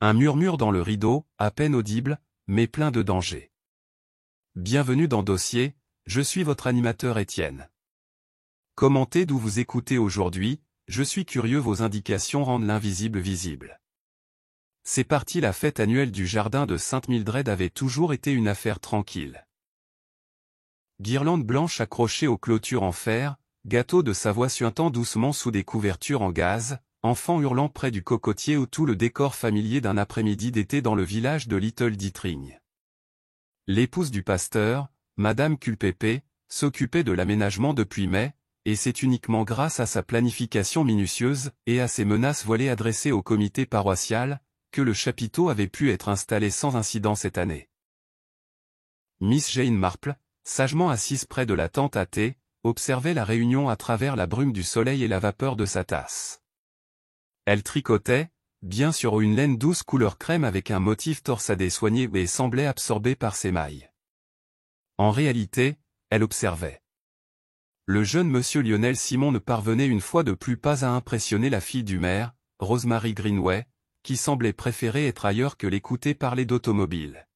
Un murmure dans le rideau, à peine audible, mais plein de danger. Bienvenue dans Dossier, je suis votre animateur Étienne. Commentez d'où vous écoutez aujourd'hui, je suis curieux, vos indications rendent l'invisible visible. C'est parti. La fête annuelle du jardin de Sainte-Mildred avait toujours été une affaire tranquille. Guirlandes blanches accrochées aux clôtures en fer, gâteaux de Savoie suintant doucement sous des couvertures en gaz, enfants hurlant près du cocotier ou tout le décor familier d'un après-midi d'été dans le village de Little Dittring. L'épouse du pasteur, Madame Culpépé, s'occupait de l'aménagement depuis mai, et c'est uniquement grâce à sa planification minutieuse et à ses menaces voilées adressées au comité paroissial, que le chapiteau avait pu être installé sans incident cette année. Miss Jane Marple, sagement assise près de la tente à thé, observait la réunion à travers la brume du soleil et la vapeur de sa tasse. Elle tricotait, bien sur une laine douce couleur crème avec un motif torsadé soigné et semblait absorbée par ses mailles. En réalité, elle observait. Le jeune monsieur Lionel Simon ne parvenait une fois de plus pas à impressionner la fille du maire, Rosemary Greenway, qui semblait préférer être ailleurs que l'écouter parler d'automobile.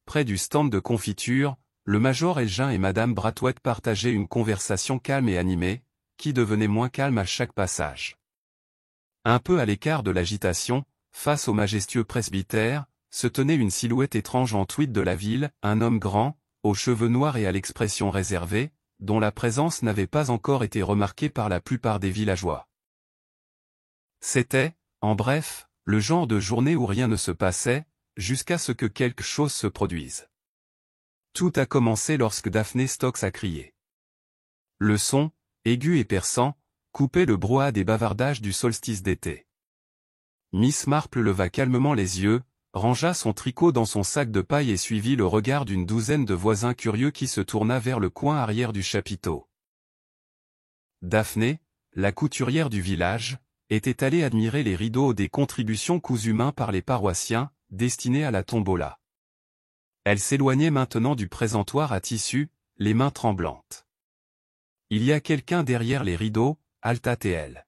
Près du stand de confiture, le major Elgin et Madame Brathwaite partageaient une conversation calme et animée, qui devenait moins calme à chaque passage. Un peu à l'écart de l'agitation, face au majestueux presbytère, se tenait une silhouette étrange en tweed de la ville, un homme grand, aux cheveux noirs et à l'expression réservée, dont la présence n'avait pas encore été remarquée par la plupart des villageois. C'était, en bref, le genre de journée où rien ne se passait, jusqu'à ce que quelque chose se produise. Tout a commencé lorsque Daphné Stokes a crié. Le son, aigu et perçant, coupait le brouhaha des bavardages du solstice d'été. Miss Marple leva calmement les yeux, rangea son tricot dans son sac de paille et suivit le regard d'une douzaine de voisins curieux qui se tourna vers le coin arrière du chapiteau. Daphné, la couturière du village, était allée admirer les rideaux des contributions cousues main par les paroissiens, destinés à la tombola. Elle s'éloignait maintenant du présentoir à tissu, les mains tremblantes. Il y a quelqu'un derrière les rideaux, halta-t-elle.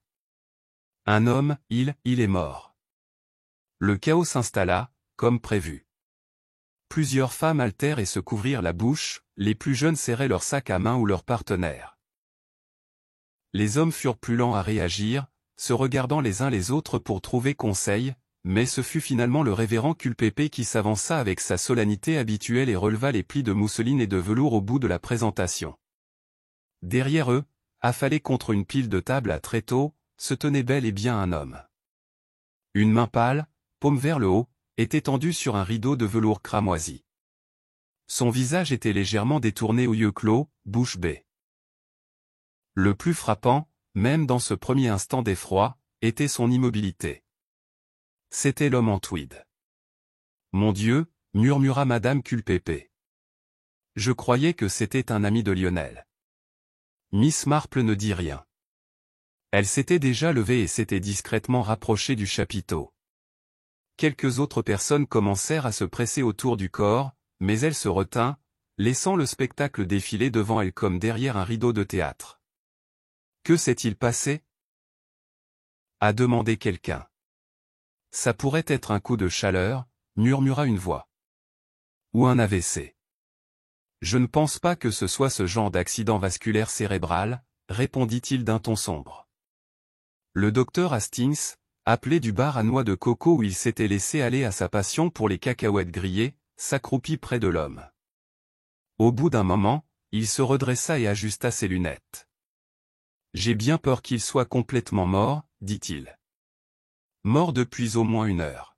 Un homme, il est mort. Le chaos s'installa, comme prévu. Plusieurs femmes haltèrent et se couvrirent la bouche, les plus jeunes serraient leur sac à main ou leur partenaire. Les hommes furent plus lents à réagir, se regardant les uns les autres pour trouver conseil, mais ce fut finalement le révérend Culpépé qui s'avança avec sa solennité habituelle et releva les plis de mousseline et de velours au bout de la présentation. Derrière eux, affalé contre une pile de table à tréteaux, se tenait bel et bien un homme. Une main pâle, paume vers le haut, était tendue sur un rideau de velours cramoisi. Son visage était légèrement détourné aux yeux clos, bouche bée. Le plus frappant, même dans ce premier instant d'effroi, était son immobilité. C'était l'homme en tweed. « Mon Dieu !» murmura Madame Culpépé. « Je croyais que c'était un ami de Lionel. » Miss Marple ne dit rien. Elle s'était déjà levée et s'était discrètement rapprochée du chapiteau. Quelques autres personnes commencèrent à se presser autour du corps, mais elle se retint, laissant le spectacle défiler devant elle comme derrière un rideau de théâtre. Que s'est-il passé ? A demandé quelqu'un. Ça pourrait être un coup de chaleur, murmura une voix. Ou un AVC. Je ne pense pas que ce soit ce genre d'accident vasculaire cérébral, répondit-il d'un ton sombre. Le docteur Hastings, appelé du bar à noix de coco où il s'était laissé aller à sa passion pour les cacahuètes grillées, s'accroupit près de l'homme. Au bout d'un moment, il se redressa et ajusta ses lunettes. J'ai bien peur qu'il soit complètement mort, dit-il. Mort depuis au moins 1 heure.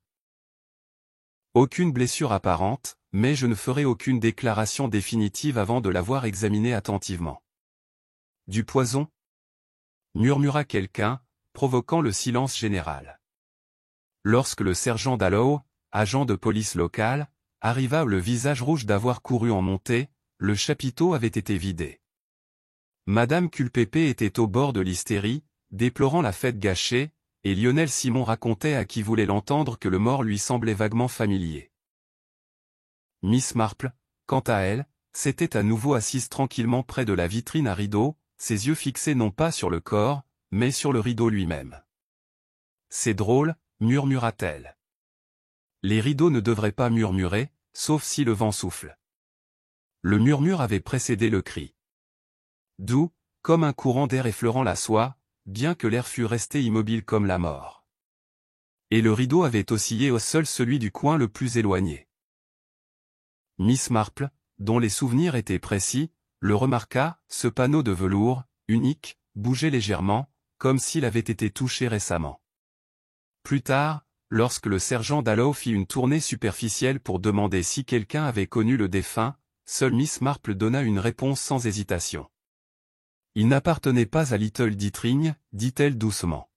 Aucune blessure apparente, mais je ne ferai aucune déclaration définitive avant de l'avoir examiné attentivement. Du poison ? Murmura quelqu'un, provoquant le silence général. Lorsque le sergent Dallow, agent de police local, arriva le visage rouge d'avoir couru en montée, le chapiteau avait été vidé. Madame Culpépé était au bord de l'hystérie, déplorant la fête gâchée, et Lionel Simon racontait à qui voulait l'entendre que le mort lui semblait vaguement familier. Miss Marple, quant à elle, s'était à nouveau assise tranquillement près de la vitrine à rideaux, ses yeux fixés non pas sur le corps, mais sur le rideau lui-même. « C'est drôle », murmura-t-elle. Les rideaux ne devraient pas murmurer, sauf si le vent souffle. Le murmure avait précédé le cri. Doux, comme un courant d'air effleurant la soie, bien que l'air fût resté immobile comme la mort. Et le rideau avait oscillé au seul celui du coin le plus éloigné. Miss Marple, dont les souvenirs étaient précis, le remarqua, ce panneau de velours, unique, bougeait légèrement, comme s'il avait été touché récemment. Plus tard, lorsque le sergent Dallow fit une tournée superficielle pour demander si quelqu'un avait connu le défunt, seule Miss Marple donna une réponse sans hésitation. Il n'appartenait pas à Little Ditring, dit-elle doucement.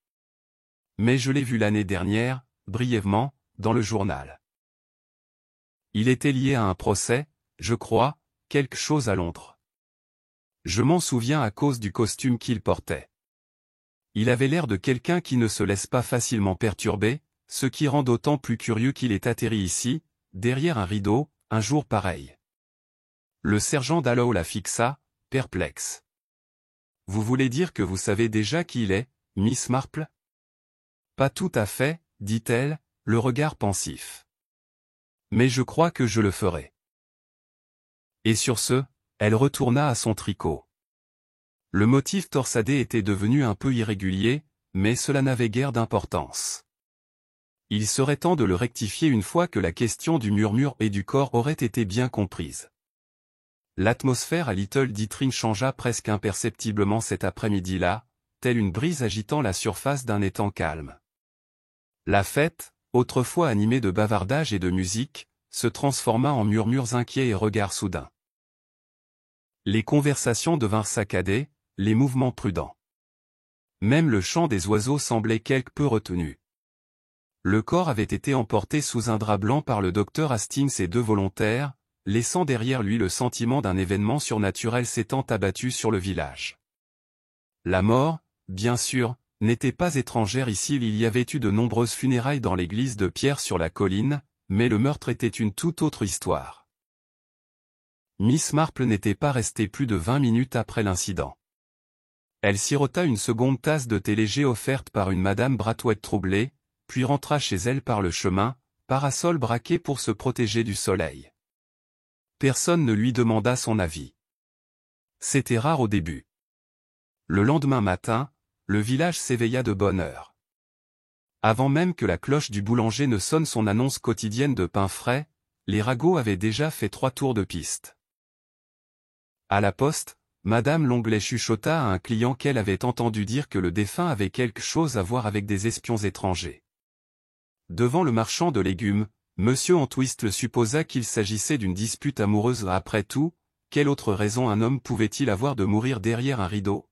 Mais je l'ai vu l'année dernière, brièvement, dans le journal. Il était lié à un procès, je crois, quelque chose à Londres. Je m'en souviens à cause du costume qu'il portait. Il avait l'air de quelqu'un qui ne se laisse pas facilement perturber, ce qui rend d'autant plus curieux qu'il ait atterri ici, derrière un rideau, un jour pareil. Le sergent Dallow la fixa, perplexe. Vous voulez dire que vous savez déjà qui il est, Miss Marple? Pas tout à fait, dit-elle, le regard pensif. Mais je crois que je le ferai. Et sur ce, elle retourna à son tricot. Le motif torsadé était devenu un peu irrégulier, mais cela n'avait guère d'importance. Il serait temps de le rectifier une fois que la question du murmure et du corps aurait été bien comprise. L'atmosphère à Little Ditring changea presque imperceptiblement cet après-midi-là, telle une brise agitant la surface d'un étang calme. La fête, autrefois animée de bavardage et de musique, se transforma en murmures inquiets et regards soudains. Les conversations devinrent saccadées, les mouvements prudents. Même le chant des oiseaux semblait quelque peu retenu. Le corps avait été emporté sous un drap blanc par le docteur Hastings et deux volontaires, laissant derrière lui le sentiment d'un événement surnaturel s'étant abattu sur le village. La mort, bien sûr, n'était pas étrangère ici. Il y avait eu de nombreuses funérailles dans l'église de Pierre sur la colline, mais le meurtre était une toute autre histoire. Miss Marple n'était pas restée plus de 20 minutes après l'incident. Elle sirota une seconde tasse de thé léger offerte par une madame Brathwaite troublée, puis rentra chez elle par le chemin, parasol braqué pour se protéger du soleil. Personne ne lui demanda son avis. C'était rare au début. Le lendemain matin, le village s'éveilla de bonne heure. Avant même que la cloche du boulanger ne sonne son annonce quotidienne de pain frais, les ragots avaient déjà fait 3 tours de piste. À la poste, Madame Longley chuchota à un client qu'elle avait entendu dire que le défunt avait quelque chose à voir avec des espions étrangers. Devant le marchand de légumes, Monsieur Entwistle le supposa qu'il s'agissait d'une dispute amoureuse. Après tout, quelle autre raison un homme pouvait-il avoir de mourir derrière un rideau?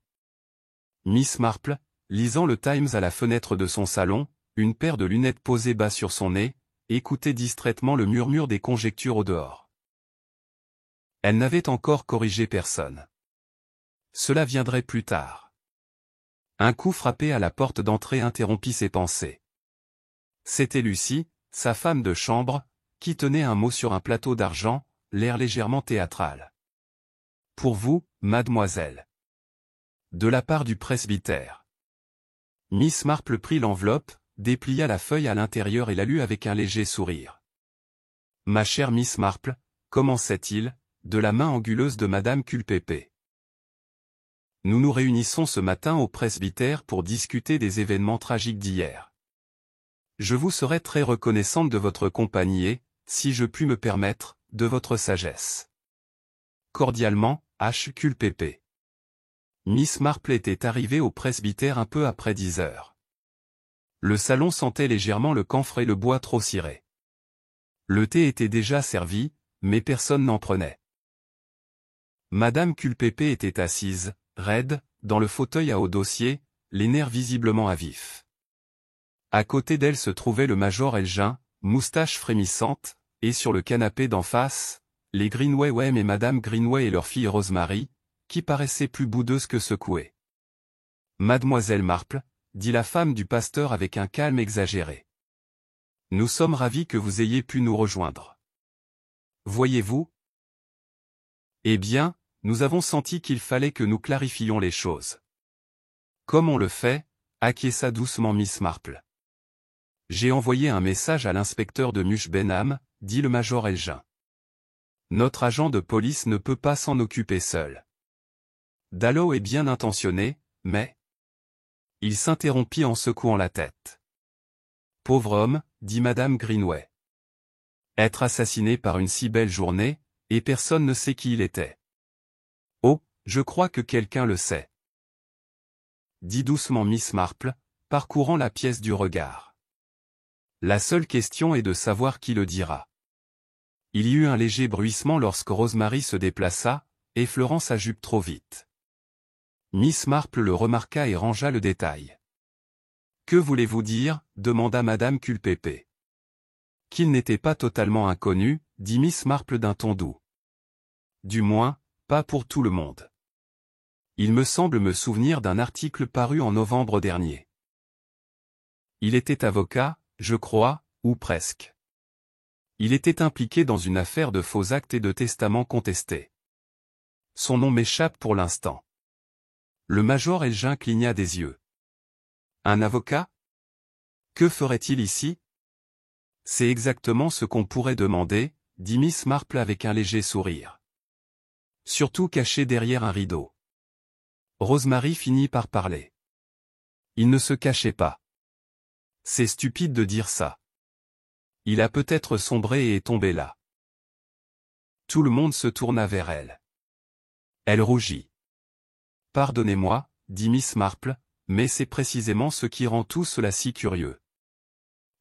Miss Marple, lisant le Times à la fenêtre de son salon, une paire de lunettes posées bas sur son nez, écoutait distraitement le murmure des conjectures au dehors. Elle n'avait encore corrigé personne. Cela viendrait plus tard. Un coup frappé à la porte d'entrée interrompit ses pensées. C'était Lucie, sa femme de chambre, qui tenait un mot sur un plateau d'argent, l'air légèrement théâtral. « Pour vous, mademoiselle. » De la part du presbytère. Miss Marple prit l'enveloppe, déplia la feuille à l'intérieur et la lut avec un léger sourire. « Ma chère Miss Marple, commençait-il, de la main anguleuse de Madame Culpeper. Nous nous réunissons ce matin au presbytère pour discuter des événements tragiques d'hier. Je vous serais très reconnaissante de votre compagnie et, si je puis me permettre, de votre sagesse. Cordialement, H. Culpeper. » Miss Marple était arrivée au presbytère un peu après 10 heures. Le salon sentait légèrement le camphre et le bois trop ciré. Le thé était déjà servi, mais personne n'en prenait. Madame Culpeper était assise, raide, dans le fauteuil à haut dossier, les nerfs visiblement à vif. À côté d'elle se trouvait le major Elgin, moustache frémissante, et sur le canapé d'en face, les Greenway et Madame Greenway et leur fille Rosemary, qui paraissaient plus boudeuses que secouées. « Mademoiselle Marple, » dit la femme du pasteur avec un calme exagéré. « Nous sommes ravis que vous ayez pu nous rejoindre. Voyez-vous ? Eh bien, nous avons senti qu'il fallait que nous clarifions les choses. » « Comme on le fait, » acquiesça doucement Miss Marple. J'ai envoyé un message à l'inspecteur de Mush Benham, dit le major Elgin. Notre agent de police ne peut pas s'en occuper seul. Dallow est bien intentionné, mais... Il s'interrompit en secouant la tête. Pauvre homme, dit madame Greenway. Être assassiné par une si belle journée, et personne ne sait qui il était. Oh, je crois que quelqu'un le sait. Dit doucement Miss Marple, parcourant la pièce du regard. La seule question est de savoir qui le dira. Il y eut un léger bruissement lorsque Rosemary se déplaça, effleurant sa jupe trop vite. Miss Marple le remarqua et rangea le détail. « Que voulez-vous dire » demanda madame Culpeper. « Qu'il n'était pas totalement inconnu, dit Miss Marple d'un ton doux. Du moins, pas pour tout le monde. Il me semble me souvenir d'un article paru en novembre dernier. Il était avocat, je crois, ou presque. Il était impliqué dans une affaire de faux actes et de testaments contestés. Son nom m'échappe pour l'instant. » Le major Elgin cligna des yeux. « Un avocat ? Que ferait-il ici ? » « C'est exactement ce qu'on pourrait demander, » dit Miss Marple avec un léger sourire. « Surtout caché derrière un rideau. » Rosemary finit par parler. Il ne se cachait pas. C'est stupide de dire ça. Il a peut-être sombré et est tombé là. Tout le monde se tourna vers elle. Elle rougit. « Pardonnez-moi, » dit Miss Marple, « mais c'est précisément ce qui rend tout cela si curieux.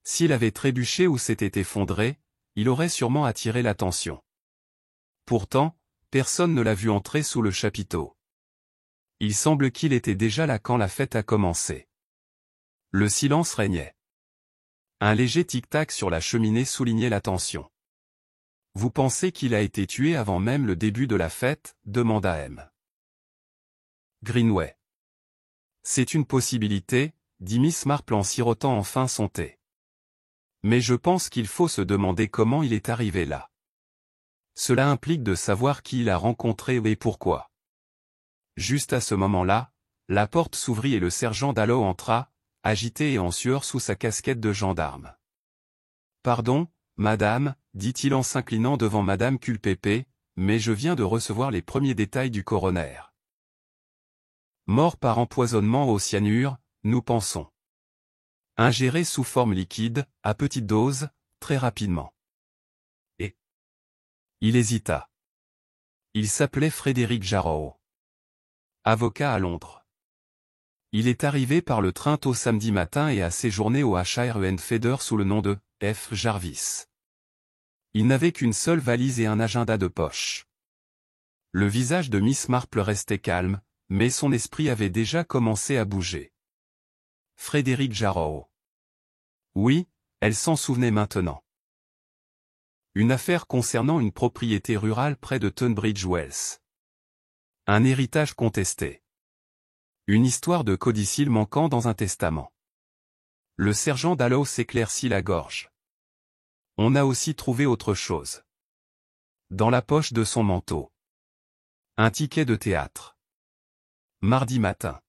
S'il avait trébuché ou s'était effondré, il aurait sûrement attiré l'attention. Pourtant, personne ne l'a vu entrer sous le chapiteau. Il semble qu'il était déjà là quand la fête a commencé. » Le silence régnait. Un léger tic-tac sur la cheminée soulignait la tension. « Vous pensez qu'il a été tué avant même le début de la fête » demanda M. Greenway. « C'est une possibilité, » dit Miss Marple en sirotant enfin son thé. « Mais je pense qu'il faut se demander comment il est arrivé là. Cela implique de savoir qui il a rencontré et pourquoi. » Juste à ce moment-là, la porte s'ouvrit et le sergent Dallow entra, agité et en sueur sous sa casquette de gendarme. « Pardon, madame, » dit-il en s'inclinant devant madame Culpeper, « mais je viens de recevoir les premiers détails du coroner. Mort par empoisonnement au cyanure, nous pensons. Ingéré sous forme liquide, à petite dose, très rapidement. » Et il hésita. Il s'appelait Frédéric Jarrow. Avocat à Londres. Il est arrivé par le train tôt samedi matin et a séjourné au H.R.E.N. Feather sous le nom de F. Jarvis. Il n'avait qu'une seule valise et un agenda de poche. Le visage de Miss Marple restait calme, mais son esprit avait déjà commencé à bouger. Frédéric Jarrow. Oui, elle s'en souvenait maintenant. Une affaire concernant une propriété rurale près de Tunbridge Wells. Un héritage contesté. Une histoire de codicille manquant dans un testament. Le sergent Dallow s'éclaircit la gorge. On a aussi trouvé autre chose. Dans la poche de son manteau. Un ticket de théâtre. Mardi matin.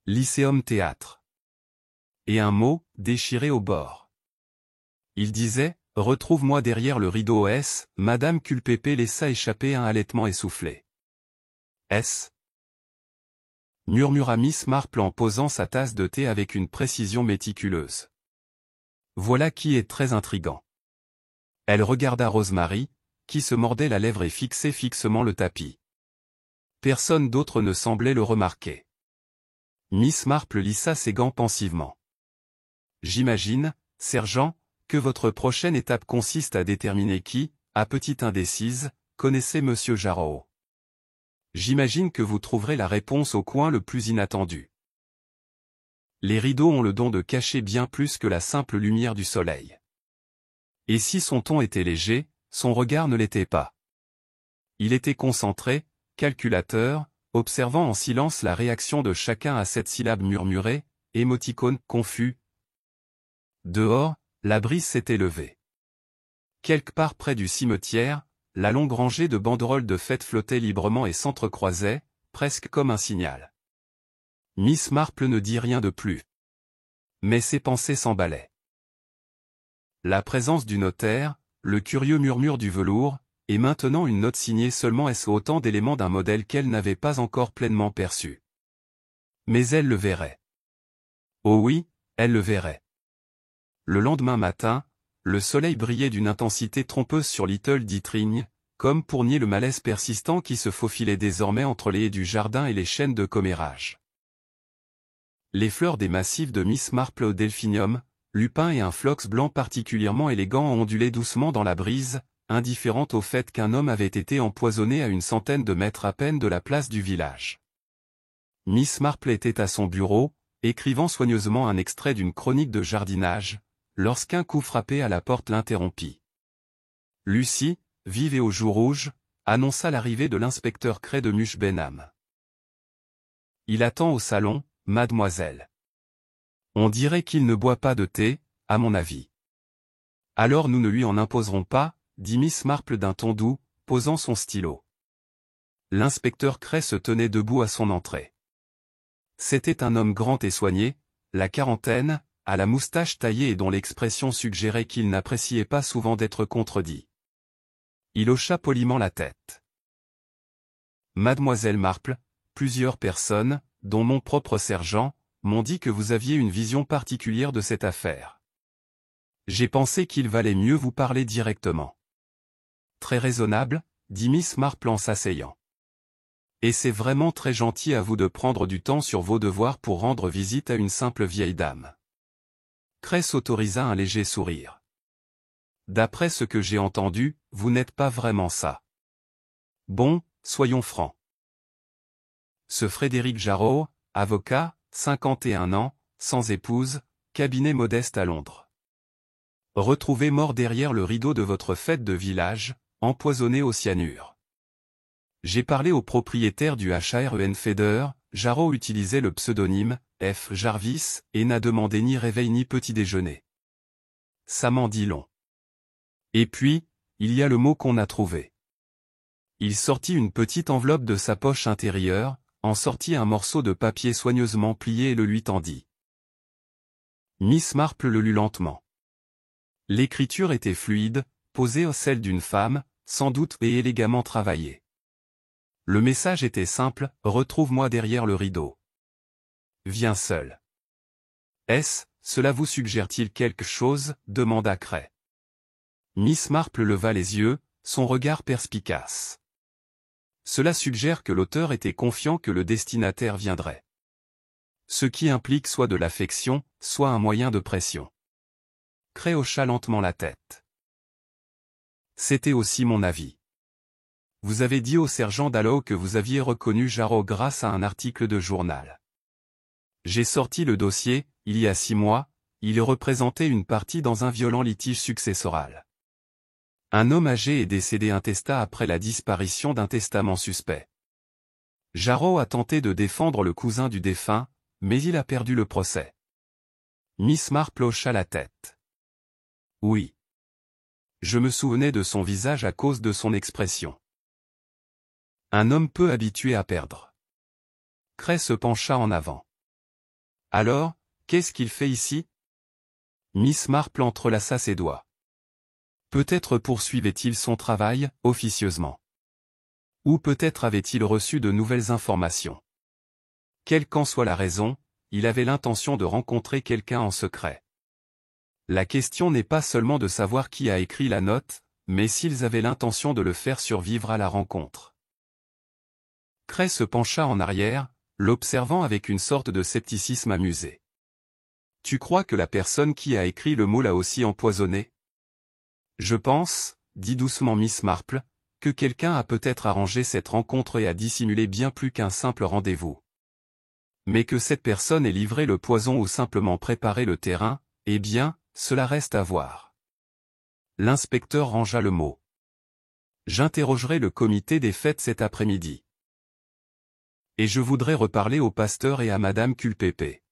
Lycéum Théâtre. Et un mot, déchiré au bord. Il disait, « Retrouve-moi derrière le rideau S », madame Culpeper laissa échapper un halètement essoufflé. « S » murmura Miss Marple en posant sa tasse de thé avec une précision méticuleuse. Voilà qui est très intriguant. Elle regarda Rosemary, qui se mordait la lèvre et fixait fixement le tapis. Personne d'autre ne semblait le remarquer. Miss Marple lissa ses gants pensivement. J'imagine, sergent, que votre prochaine étape consiste à déterminer qui, à petite indécise, connaissait monsieur Jarrow. J'imagine que vous trouverez la réponse au coin le plus inattendu. Les rideaux ont le don de cacher bien plus que la simple lumière du soleil. Et si son ton était léger, son regard ne l'était pas. Il était concentré, calculateur, observant en silence la réaction de chacun à cette syllabe murmurée, émoticône confus. Dehors, la brise s'était levée. Quelque part près du cimetière, la longue rangée de banderoles de fête flottait librement et s'entrecroisait, presque comme un signal. Miss Marple ne dit rien de plus. Mais ses pensées s'emballaient. la présence du notaire, le curieux murmure du velours, et maintenant une note signée seulement autant d'éléments d'un modèle qu'elle n'avait pas encore pleinement perçu. Mais elle le verrait. Oh oui, elle le verrait. Le lendemain matin, le soleil brillait d'une intensité trompeuse sur Little Ditring, comme pour nier le malaise persistant qui se faufilait désormais entre les haies du jardin et les chênes de commérage. Les fleurs des massifs de Miss Marple au delphinium, lupin et un phlox blanc particulièrement élégant ondulaient doucement dans la brise, indifférente au fait qu'un homme avait été empoisonné à une centaine de mètres à peine de la place du village. Miss Marple était à son bureau, écrivant soigneusement un extrait d'une chronique de jardinage, lorsqu'un coup frappé à la porte l'interrompit. Lucie, vive et aux joues rouges, annonça l'arrivée de l'inspecteur Cray de Muche Benham. Il attend au salon, mademoiselle. On dirait qu'il ne boit pas de thé, à mon avis. Alors nous ne lui en imposerons pas, dit Miss Marple d'un ton doux, posant son stylo. L'inspecteur Cray se tenait debout à son entrée. C'était un homme grand et soigné, la quarantaine, à la moustache taillée et dont l'expression suggérait qu'il n'appréciait pas souvent d'être contredit. Il hocha poliment la tête. Mademoiselle Marple, plusieurs personnes, dont mon propre sergent, m'ont dit que vous aviez une vision particulière de cette affaire. J'ai pensé qu'il valait mieux vous parler directement. Très raisonnable, dit Miss Marple en s'asseyant. Et c'est vraiment très gentil à vous de prendre du temps sur vos devoirs pour rendre visite à une simple vieille dame. Cray s'autorisa un léger sourire. D'après ce que j'ai entendu, vous n'êtes pas vraiment ça. Bon, soyons francs. Ce Frédéric Jarreau, avocat, 51 ans, sans épouse, cabinet modeste à Londres. Retrouvé mort derrière le rideau de votre fête de village, empoisonné au cyanure. J'ai parlé au propriétaire du HREN Feder, Jarreau utilisait le pseudonyme, F. Jarvis, et n'a demandé ni réveil ni petit déjeuner. Ça m'en dit long. Et puis, il y a le mot qu'on a trouvé. Il sortit une petite enveloppe de sa poche intérieure, en sortit un morceau de papier soigneusement plié et le lui tendit. Miss Marple le lut lentement. L'écriture était fluide, posée au celle d'une femme, sans doute et élégamment travaillée. Le message était simple, retrouve-moi derrière le rideau. Viens seul. Cela vous suggère-t-il quelque chose, demanda Cray. Miss Marple leva les yeux, son regard perspicace. Cela suggère que l'auteur était confiant que le destinataire viendrait. Ce qui implique soit de l'affection, soit un moyen de pression. Cray hocha lentement la tête. C'était aussi mon avis. Vous avez dit au sergent Dallow que vous aviez reconnu Jarreau grâce à un article de journal. J'ai sorti le dossier, il y a 6 mois, il représentait une partie dans un violent litige successoral. Un homme âgé est décédé intestat après la disparition d'un testament suspect. Jarreau a tenté de défendre le cousin du défunt, mais il a perdu le procès. Miss Marple hocha la tête. Oui. Je me souvenais de son visage à cause de son expression. Un homme peu habitué à perdre. Cray se pencha en avant. Alors, qu'est-ce qu'il fait ici? Miss Marple entrelaça ses doigts. Peut-être poursuivait-il son travail, officieusement. Ou peut-être avait-il reçu de nouvelles informations. Quelle qu'en soit la raison, il avait l'intention de rencontrer quelqu'un en secret. La question n'est pas seulement de savoir qui a écrit la note, mais s'ils avaient l'intention de le faire survivre à la rencontre. Cray se pencha en arrière, l'observant avec une sorte de scepticisme amusé. Tu crois que la personne qui a écrit le mot l'a aussi empoisonné? Je pense, dit doucement Miss Marple, que quelqu'un a peut-être arrangé cette rencontre et a dissimulé bien plus qu'un simple rendez-vous. Mais que cette personne ait livré le poison ou simplement préparé le terrain, eh bien, cela reste à voir. L'inspecteur rangea le mot. J'interrogerai le comité des fêtes cet après-midi. Et je voudrais reparler au pasteur et à Madame Culpépé.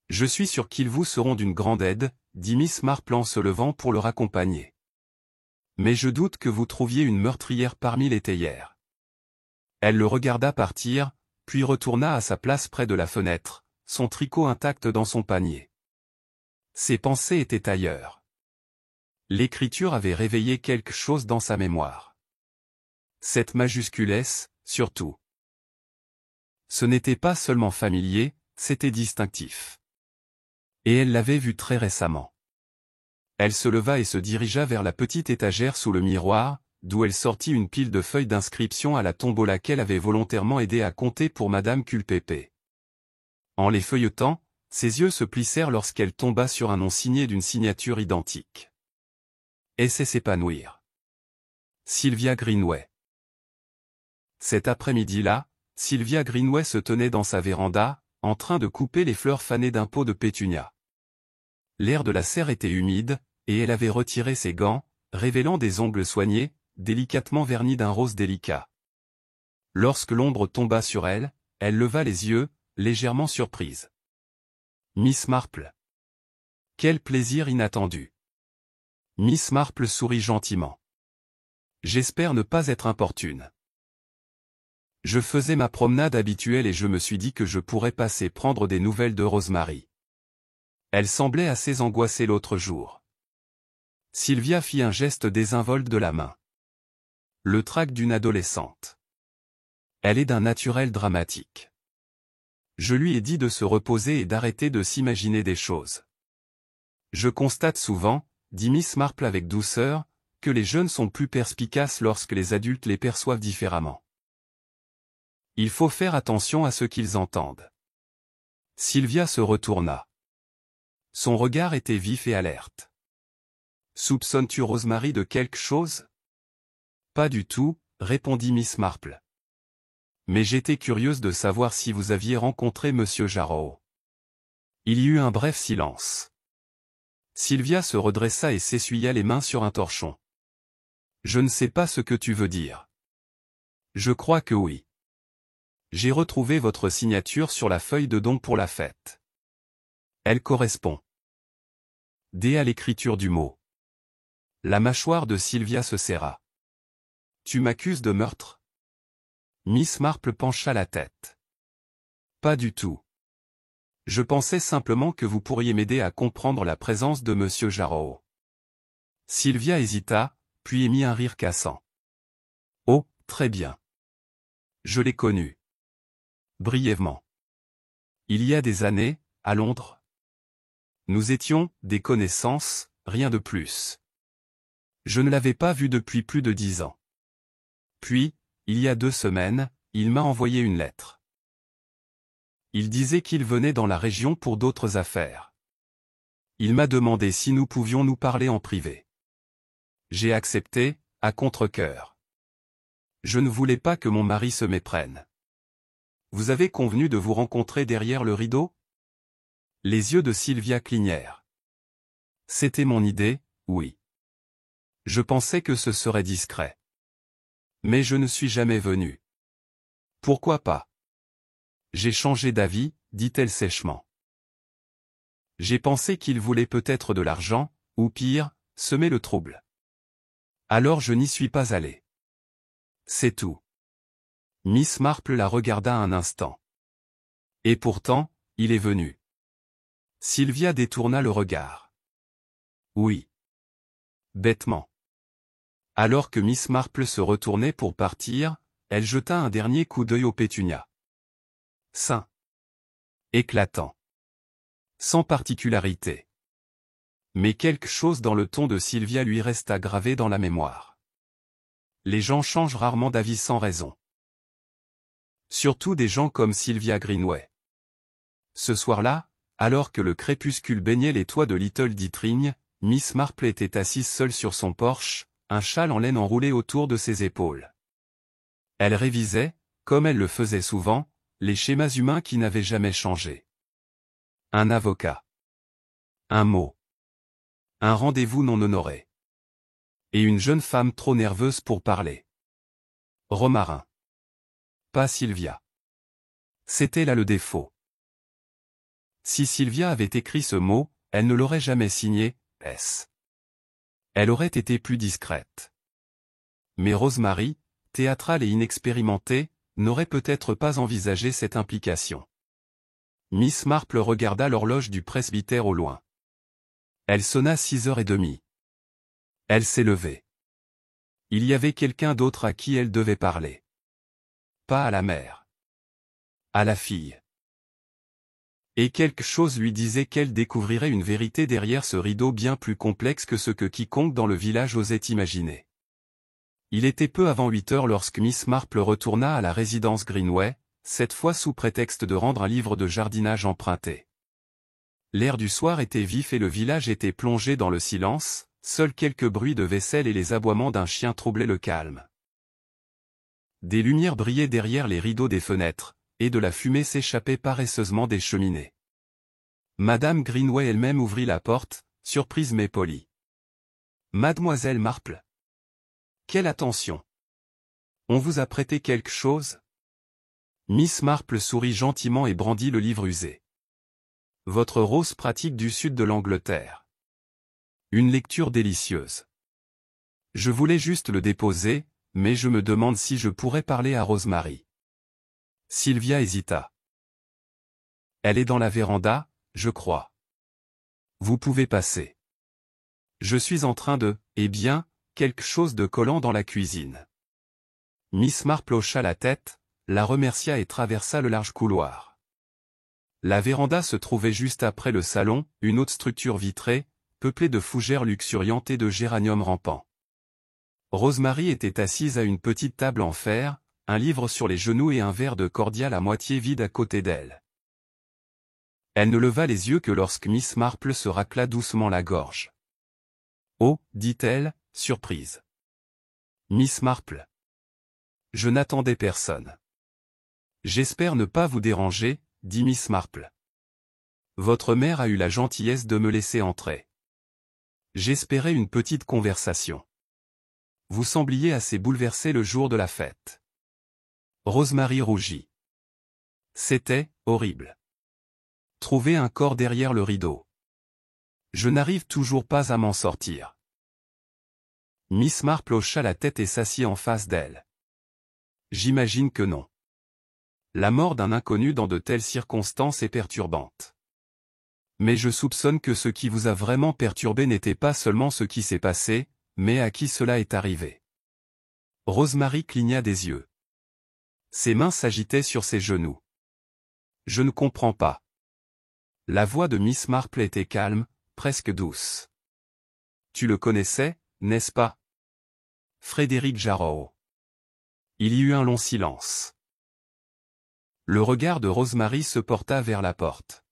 Je suis sûr qu'ils vous seront d'une grande aide, dit Miss Marple en se levant pour le raccompagner. Mais je doute que vous trouviez une meurtrière parmi les théières. Elle le regarda partir, puis retourna à sa place près de la fenêtre, son tricot intact dans son panier. Ses pensées étaient ailleurs. L'écriture avait réveillé quelque chose dans sa mémoire. Cette majuscule S, surtout. Ce n'était pas seulement familier, c'était distinctif. Et elle l'avait vu très récemment. Elle se leva et se dirigea vers la petite étagère sous le miroir, d'où elle sortit une pile de feuilles d'inscription à la tombola qu'elle avait volontairement aidé à compter pour Madame Culpépé. En les feuilletant, ses yeux se plissèrent lorsqu'elle tomba sur un nom signé d'une signature identique. Et c'est s'épanouir. Sylvia Greenway. Cet après-midi-là, Sylvia Greenway se tenait dans sa véranda, en train de couper les fleurs fanées d'un pot de pétunia. L'air de la serre était humide, et elle avait retiré ses gants, révélant des ongles soignés, délicatement vernis d'un rose délicat. Lorsque l'ombre tomba sur elle, elle leva les yeux, légèrement surprise. Miss Marple. Quel plaisir inattendu. Miss Marple sourit gentiment. J'espère ne pas être importune. Je faisais ma promenade habituelle et je me suis dit que je pourrais passer prendre des nouvelles de Rosemary. Elle semblait assez angoissée l'autre jour. Sylvia fit un geste désinvolte de la main. Le trac d'une adolescente. Elle est d'un naturel dramatique. Je lui ai dit de se reposer et d'arrêter de s'imaginer des choses. Je constate souvent, dit Miss Marple avec douceur, que les jeunes sont plus perspicaces lorsque les adultes les perçoivent différemment. Il faut faire attention à ce qu'ils entendent. Sylvia se retourna. Son regard était vif et alerte. Soupçonnes-tu Rosemary de quelque chose? Pas du tout, répondit Miss Marple. Mais j'étais curieuse de savoir si vous aviez rencontré Monsieur Jarrow. Il y eut un bref silence. Sylvia se redressa et s'essuya les mains sur un torchon. Je ne sais pas ce que tu veux dire. Je crois que oui. J'ai retrouvé votre signature sur la feuille de don pour la fête. Elle correspond. D à l'écriture du mot. La mâchoire de Sylvia se serra. Tu m'accuses de meurtre? Miss Marple pencha la tête. Pas du tout. Je pensais simplement que vous pourriez m'aider à comprendre la présence de Monsieur Jarrow. Sylvia hésita, puis émit un rire cassant. Oh, très bien. Je l'ai connu. Brièvement. Il y a des années, à Londres. Nous étions des connaissances, rien de plus. Je ne l'avais pas vu depuis plus de 10 ans. Puis, il y a 2 semaines, il m'a envoyé une lettre. Il disait qu'il venait dans la région pour d'autres affaires. Il m'a demandé si nous pouvions nous parler en privé. J'ai accepté, à contre-cœur. Je ne voulais pas que mon mari se méprenne. Vous avez convenu de vous rencontrer derrière le rideau? Les yeux de Sylvia clignèrent. C'était mon idée, oui. Je pensais que ce serait discret. Mais je ne suis jamais venu. Pourquoi pas? J'ai changé d'avis, dit-elle sèchement. J'ai pensé qu'il voulait peut-être de l'argent, ou pire, semer le trouble. Alors je n'y suis pas allé. C'est tout. Miss Marple la regarda un instant. Et pourtant, il est venu. Sylvia détourna le regard. Oui. Bêtement. Alors que Miss Marple se retournait pour partir, elle jeta un dernier coup d'œil aux pétunias. Sain. Éclatant. Sans particularité. Mais quelque chose dans le ton de Sylvia lui resta gravé dans la mémoire. Les gens changent rarement d'avis sans raison. Surtout des gens comme Sylvia Greenway. Ce soir-là, alors que le crépuscule baignait les toits de Little Ditring, Miss Marple était assise seule sur son porche, un châle en laine enroulé autour de ses épaules. Elle révisait, comme elle le faisait souvent, les schémas humains qui n'avaient jamais changé. Un avocat. Un mot. Un rendez-vous non honoré. Et une jeune femme trop nerveuse pour parler. Romarin. Pas Sylvia. C'était là le défaut. Si Sylvia avait écrit ce mot, elle ne l'aurait jamais signé, S. Elle aurait été plus discrète. Mais Rosemary, théâtrale et inexpérimentée, n'aurait peut-être pas envisagé cette implication. Miss Marple regarda l'horloge du presbytère au loin. Elle sonna 6h30. Elle s'est levée. Il y avait quelqu'un d'autre à qui elle devait parler. Pas à la mère. À la fille. Et quelque chose lui disait qu'elle découvrirait une vérité derrière ce rideau bien plus complexe que ce que quiconque dans le village osait imaginer. Il était peu avant 8 heures lorsque Miss Marple retourna à la résidence Greenway, cette fois sous prétexte de rendre un livre de jardinage emprunté. L'air du soir était vif et le village était plongé dans le silence, seuls quelques bruits de vaisselle et les aboiements d'un chien troublaient le calme. Des lumières brillaient derrière les rideaux des fenêtres, et de la fumée s'échappait paresseusement des cheminées. Madame Greenway elle-même ouvrit la porte, surprise mais polie. « Mademoiselle Marple. Quelle attention! On vous a prêté quelque chose ?» Miss Marple sourit gentiment et brandit le livre usé. « Votre rose pratique du sud de l'Angleterre. Une lecture délicieuse. Je voulais juste le déposer, mais je me demande si je pourrais parler à Rosemary. » Sylvia hésita. « Elle est dans la véranda, je crois. Vous pouvez passer. Je suis en train de, eh bien, quelque chose de collant dans la cuisine. » Miss Marple hocha la tête, la remercia et traversa le large couloir. La véranda se trouvait juste après le salon, une haute structure vitrée, peuplée de fougères luxuriantes et de géraniums rampants. Rosemary était assise à une petite table en fer, un livre sur les genoux et un verre de cordial à moitié vide à côté d'elle. Elle ne leva les yeux que lorsque Miss Marple se racla doucement la gorge. « Oh, dit-elle, surprise. Miss Marple. Je n'attendais personne. J'espère ne pas vous déranger, dit Miss Marple. Votre mère a eu la gentillesse de me laisser entrer. J'espérais une petite conversation. Vous sembliez assez bouleversée le jour de la fête. » Rosemary rougit. C'était horrible. Trouver un corps derrière le rideau. Je n'arrive toujours pas à m'en sortir. Miss Marple hocha la tête et s'assit en face d'elle. J'imagine que non. La mort d'un inconnu dans de telles circonstances est perturbante. Mais je soupçonne que ce qui vous a vraiment perturbé n'était pas seulement ce qui s'est passé, mais à qui cela est arrivé. Rosemary cligna des yeux. Ses mains s'agitaient sur ses genoux. Je ne comprends pas. La voix de Miss Marple était calme, presque douce. Tu le connaissais, n'est-ce pas? Frédéric Jarrow. Il y eut un long silence. Le regard de Rosemary se porta vers la porte.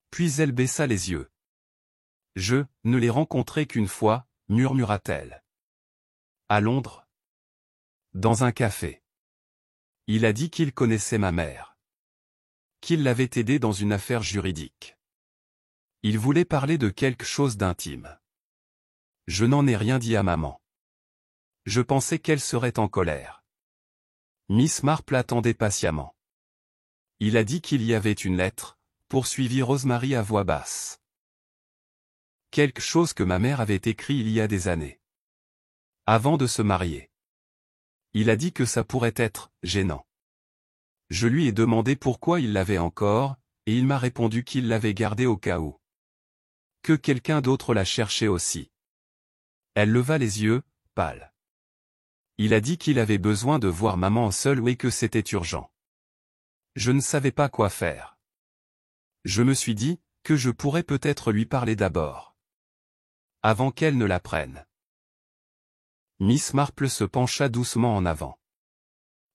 Puis elle baissa les yeux. Je ne l'ai rencontré qu'une fois, murmura-t-elle. À Londres? Dans un café. Il a dit qu'il connaissait ma mère. Qu'il l'avait aidée dans une affaire juridique. Il voulait parler de quelque chose d'intime. Je n'en ai rien dit à maman. Je pensais qu'elle serait en colère. Miss Marple attendait patiemment. Il a dit qu'il y avait une lettre, poursuivit Rosemary à voix basse. Quelque chose que ma mère avait écrit il y a des années. Avant de se marier. Il a dit que ça pourrait être gênant. Je lui ai demandé pourquoi il l'avait encore, et il m'a répondu qu'il l'avait gardée au cas où. Que quelqu'un d'autre la cherchait aussi. Elle leva les yeux, pâle. Il a dit qu'il avait besoin de voir maman seule et que c'était urgent. Je ne savais pas quoi faire. Je me suis dit que je pourrais peut-être lui parler d'abord. Avant qu'elle ne l'apprenne. Miss Marple se pencha doucement en avant.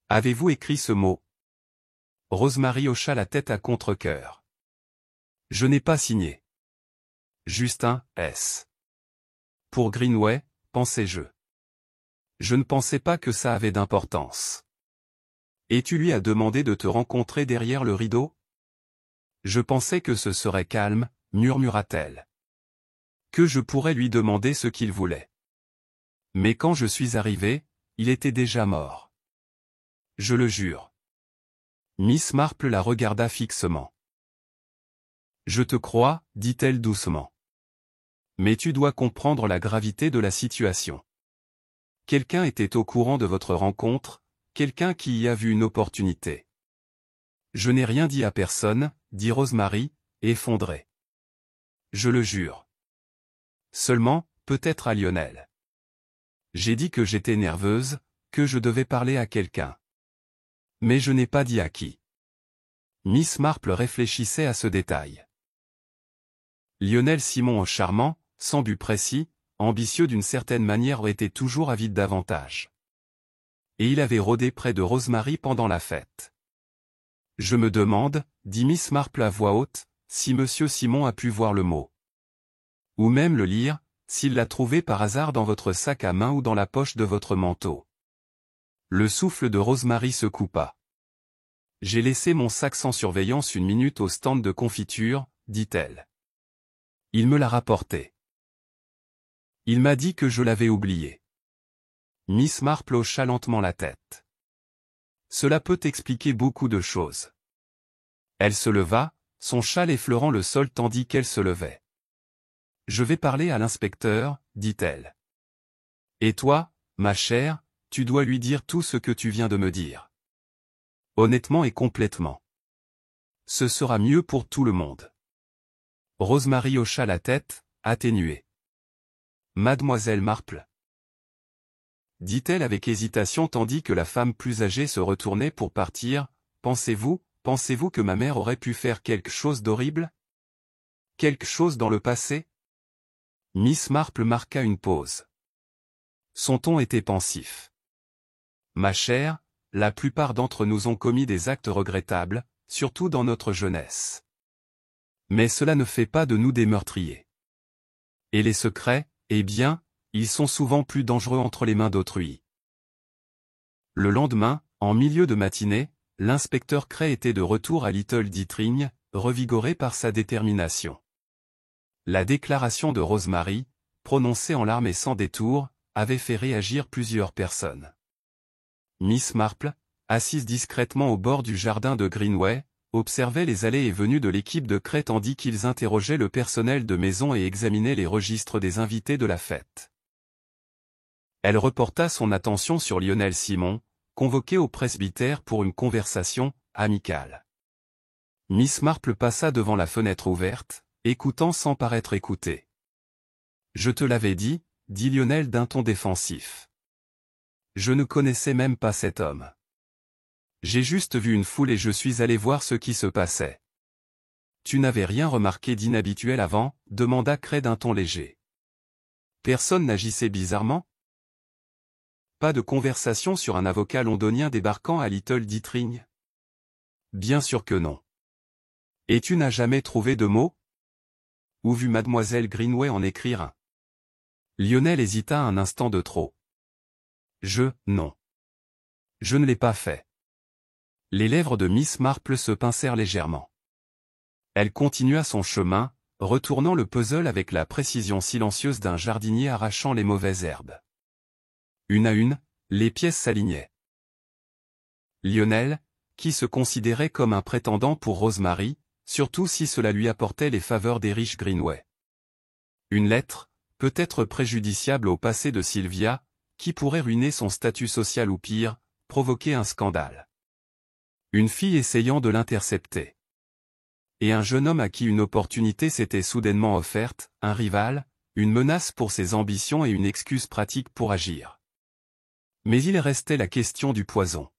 Avez-vous écrit ce mot? Rosemary hocha la tête à contre-cœur. Je n'ai pas signé. Justin, S. Pour Greenway, pensais-je. Je ne pensais pas que ça avait d'importance. Et tu lui as demandé de te rencontrer derrière le rideau? Je pensais que ce serait calme, murmura-t-elle. Que je pourrais lui demander ce qu'il voulait. Mais quand je suis arrivé, il était déjà mort. Je le jure. Miss Marple la regarda fixement. Je te crois, dit-elle doucement. Mais tu dois comprendre la gravité de la situation. Quelqu'un était au courant de votre rencontre, quelqu'un qui y a vu une opportunité. Je n'ai rien dit à personne, dit Rosemary, effondrée. Je le jure. Seulement, peut-être à Lionel. J'ai dit que j'étais nerveuse, que je devais parler à quelqu'un. Mais je n'ai pas dit à qui. Miss Marple réfléchissait à ce détail. Lionel Simon, charmant, sans but précis, ambitieux d'une certaine manière, était toujours avide d'avantages. Et il avait rôdé près de Rosemary pendant la fête. Je me demande, dit Miss Marple à voix haute, si Monsieur Simon a pu voir le mot. Ou même le lire, s'il l'a trouvé par hasard dans votre sac à main ou dans la poche de votre manteau. Le souffle de Rosemary se coupa. J'ai laissé mon sac sans surveillance une minute au stand de confiture, dit-elle. Il me l'a rapporté. Il m'a dit que je l'avais oublié. Miss Marple hocha lentement la tête. Cela peut expliquer beaucoup de choses. Elle se leva, son châle effleurant le sol tandis qu'elle se levait. Je vais parler à l'inspecteur, dit-elle. Et toi, ma chère, tu dois lui dire tout ce que tu viens de me dire. Honnêtement et complètement. Ce sera mieux pour tout le monde. Rosemary hocha la tête, atténuée. Mademoiselle Marple, dit-elle avec hésitation tandis que la femme plus âgée se retournait pour partir, pensez-vous que ma mère aurait pu faire quelque chose d'horrible? Quelque chose dans le passé? Miss Marple marqua une pause. Son ton était pensif. Ma chère, la plupart d'entre nous ont commis des actes regrettables, surtout dans notre jeunesse. Mais cela ne fait pas de nous des meurtriers. Et les secrets, eh bien, ils sont souvent plus dangereux entre les mains d'autrui. Le lendemain, en milieu de matinée, l'inspecteur Cray était de retour à Little Ditring, revigoré par sa détermination. La déclaration de Rosemary, prononcée en larmes et sans détour, avait fait réagir plusieurs personnes. Miss Marple, assise discrètement au bord du jardin de Greenway, observait les allées et venues de l'équipe de Cray tandis qu'ils interrogeaient le personnel de maison et examinaient les registres des invités de la fête. Elle reporta son attention sur Lionel Simon, convoqué au presbytère pour une conversation amicale. Miss Marple passa devant la fenêtre ouverte, écoutant sans paraître écoutée. « Je te l'avais dit » dit Lionel d'un ton défensif. « Je ne connaissais même pas cet homme. J'ai juste vu une foule et je suis allé voir ce qui se passait. »« Tu n'avais rien remarqué d'inhabituel avant » demanda Cray d'un ton léger. « Personne n'agissait bizarrement ? Pas de conversation sur un avocat londonien débarquant à Little Ditring ? Bien sûr que non. Et tu n'as jamais trouvé de mots ? Ou vu mademoiselle Greenway en écrire un ? Lionel hésita un instant de trop. Non. Je ne l'ai pas fait. Les lèvres de Miss Marple se pincèrent légèrement. Elle continua son chemin, retournant le puzzle avec la précision silencieuse d'un jardinier arrachant les mauvaises herbes. Une à une, les pièces s'alignaient. Lionel, qui se considérait comme un prétendant pour Rosemary, surtout si cela lui apportait les faveurs des riches Greenway. Une lettre, peut-être préjudiciable au passé de Sylvia, qui pourrait ruiner son statut social ou pire, provoquer un scandale. Une fille essayant de l'intercepter. Et un jeune homme à qui une opportunité s'était soudainement offerte, un rival, une menace pour ses ambitions et une excuse pratique pour agir. Mais il restait la question du poison.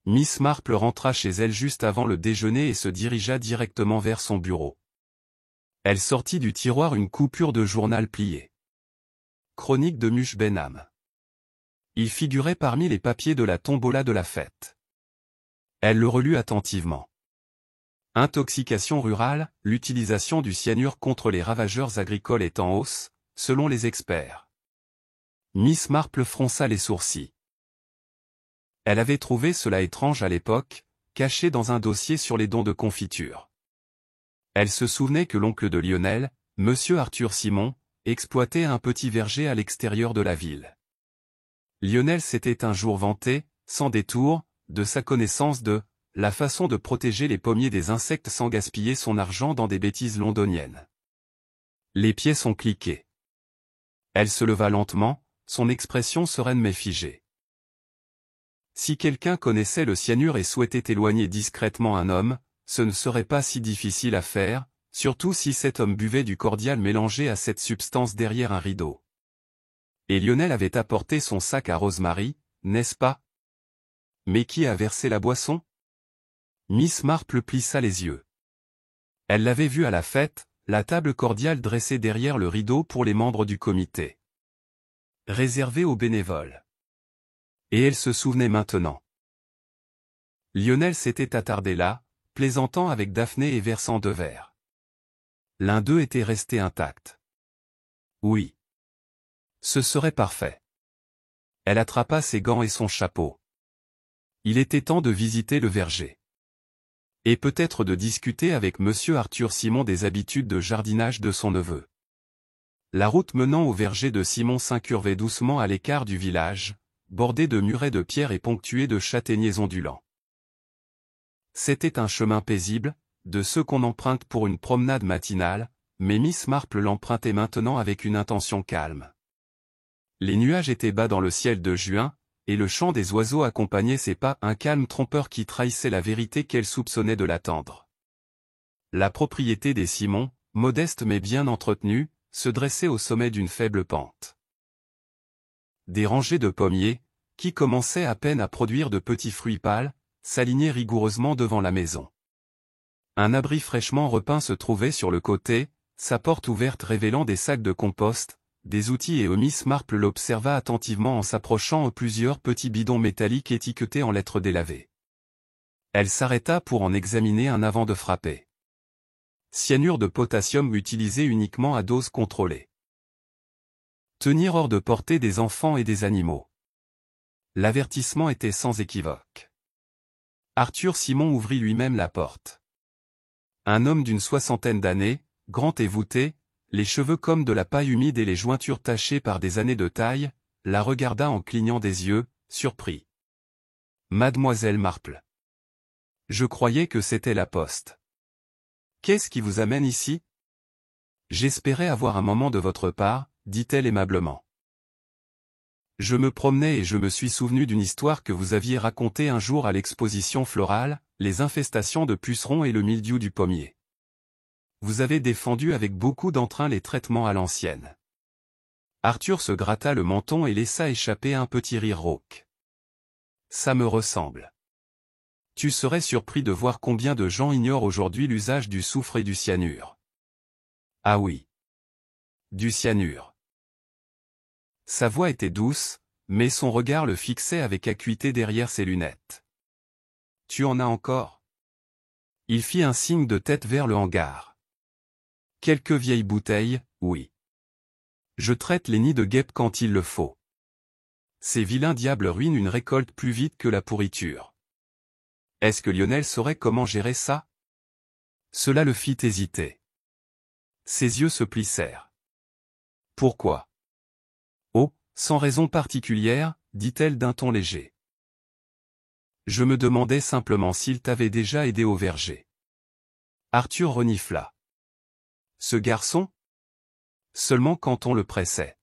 Miss Marple rentra chez elle juste avant le déjeuner et se dirigea directement vers son bureau. Elle sortit du tiroir une coupure de journal plié. Chronique de Mush Benham. Il figurait parmi les papiers de la tombola de la fête. Elle le relut attentivement. Intoxication rurale, l'utilisation du cyanure contre les ravageurs agricoles est en hausse, selon les experts. Miss Marple fronça les sourcils. Elle avait trouvé cela étrange à l'époque, caché dans un dossier sur les dons de confiture. Elle se souvenait que l'oncle de Lionel, Monsieur Arthur Simon, exploitait un petit verger à l'extérieur de la ville. Lionel s'était un jour vanté, sans détour, de sa connaissance de la façon de protéger les pommiers des insectes sans gaspiller son argent dans des bêtises londoniennes. Les pieds ont cliqué. Elle se leva lentement, son expression sereine mais figée. Si quelqu'un connaissait le cyanure et souhaitait éloigner discrètement un homme, ce ne serait pas si difficile à faire, surtout si cet homme buvait du cordial mélangé à cette substance derrière un rideau. Et Lionel avait apporté son sac à Rosemary, n'est-ce pas? Mais qui a versé la boisson? Miss Marple plissa les yeux. Elle l'avait vu à la fête, la table cordiale dressée derrière le rideau pour les membres du comité. Réservée aux bénévoles. Et elle se souvenait maintenant. Lionel s'était attardé là, plaisantant avec Daphné et versant 2 verres. L'un d'eux était resté intact. Oui. Ce serait parfait. Elle attrapa ses gants et son chapeau. Il était temps de visiter le verger. Et peut-être de discuter avec Monsieur Arthur Simon des habitudes de jardinage de son neveu. La route menant au verger de Simon s'incurvait doucement à l'écart du village, bordé de murets de pierre et ponctué de châtaigniers ondulants. C'était un chemin paisible, de ceux qu'on emprunte pour une promenade matinale, mais Miss Marple l'empruntait maintenant avec une intention calme. Les nuages étaient bas dans le ciel de juin, et le chant des oiseaux accompagnait ses pas, un calme trompeur qui trahissait la vérité qu'elle soupçonnait de l'attendre. La propriété des Simon, modeste mais bien entretenue, se dressait au sommet d'une faible pente. Des rangées de pommiers, qui commençaient à peine à produire de petits fruits pâles, s'alignaient rigoureusement devant la maison. Un abri fraîchement repeint se trouvait sur le côté, sa porte ouverte révélant des sacs de compost, des outils et Miss Marple l'observa attentivement en s'approchant aux plusieurs petits bidons métalliques étiquetés en lettres délavées. Elle s'arrêta pour en examiner un avant de frapper. Cyanure de potassium utilisé uniquement à dose contrôlée. Tenir hors de portée des enfants et des animaux. L'avertissement était sans équivoque. Arthur Simon ouvrit lui-même la porte. Un homme d'une 60aine d'années, grand et voûté, les cheveux comme de la paille humide et les jointures tachées par des années de taille, la regarda en clignant des yeux, surpris. Mademoiselle Marple. Je croyais que c'était la poste. Qu'est-ce qui vous amène ici? J'espérais avoir un moment de votre part, dit-elle aimablement. Je me promenais et je me suis souvenu d'une histoire que vous aviez racontée un jour à l'exposition florale, les infestations de pucerons et le mildiou du pommier. Vous avez défendu avec beaucoup d'entrain les traitements à l'ancienne. Arthur se gratta le menton et laissa échapper un petit rire rauque. Ça me ressemble. Tu serais surpris de voir combien de gens ignorent aujourd'hui l'usage du soufre et du cyanure. Ah oui. Du cyanure. Sa voix était douce, mais son regard le fixait avec acuité derrière ses lunettes. Tu en as encore? Il fit un signe de tête vers le hangar. Quelques vieilles bouteilles, oui. Je traite les nids de guêpes quand il le faut. Ces vilains diables ruinent une récolte plus vite que la pourriture. Est-ce que Lionel saurait comment gérer ça? Cela le fit hésiter. Ses yeux se plissèrent. Pourquoi? Oh, sans raison particulière, dit-elle d'un ton léger. Je me demandais simplement s'il t'avait déjà aidé au verger. Arthur renifla. Ce garçon? Seulement quand on le pressait.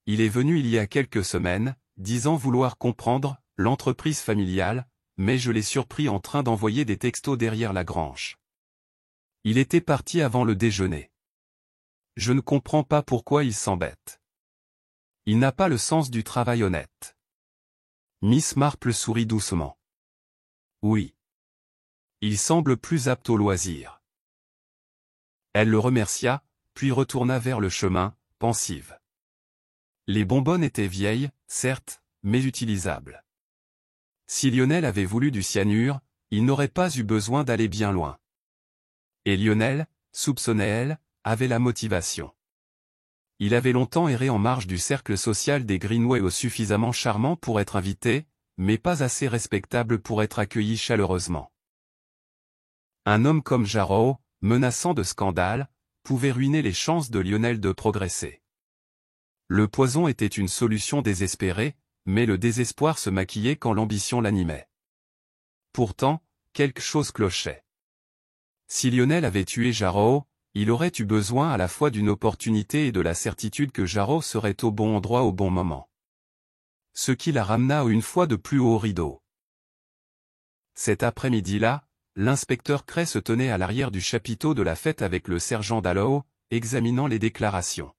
Il est venu il y a quelques semaines, disant vouloir comprendre l'entreprise familiale, mais je l'ai surpris en train d'envoyer des textos derrière la grange. Il était parti avant le déjeuner. Je ne comprends pas pourquoi il s'embête. Il n'a pas le sens du travail honnête. Miss Marple sourit doucement. Oui. Il semble plus apte au loisir. Elle le remercia, puis retourna vers le chemin, pensive. Les bonbonnes étaient vieilles, certes, mais utilisables. Si Lionel avait voulu du cyanure, il n'aurait pas eu besoin d'aller bien loin. Et Lionel, soupçonnait-elle, avait la motivation. Il avait longtemps erré en marge du cercle social des Greenway suffisamment charmant pour être invité, mais pas assez respectable pour être accueilli chaleureusement. Un homme comme Jarreau, menaçant de scandale, pouvait ruiner les chances de Lionel de progresser. Le poison était une solution désespérée, mais le désespoir se maquillait quand l'ambition l'animait. Pourtant, quelque chose clochait. Si Lionel avait tué Jarreau, il aurait eu besoin à la fois d'une opportunité et de la certitude que Jarreau serait au bon endroit au bon moment. Ce qui la ramena une fois de plus au rideau. Cet après-midi-là, l'inspecteur Cray se tenait à l'arrière du chapiteau de la fête avec le sergent Dallow, examinant les déclarations.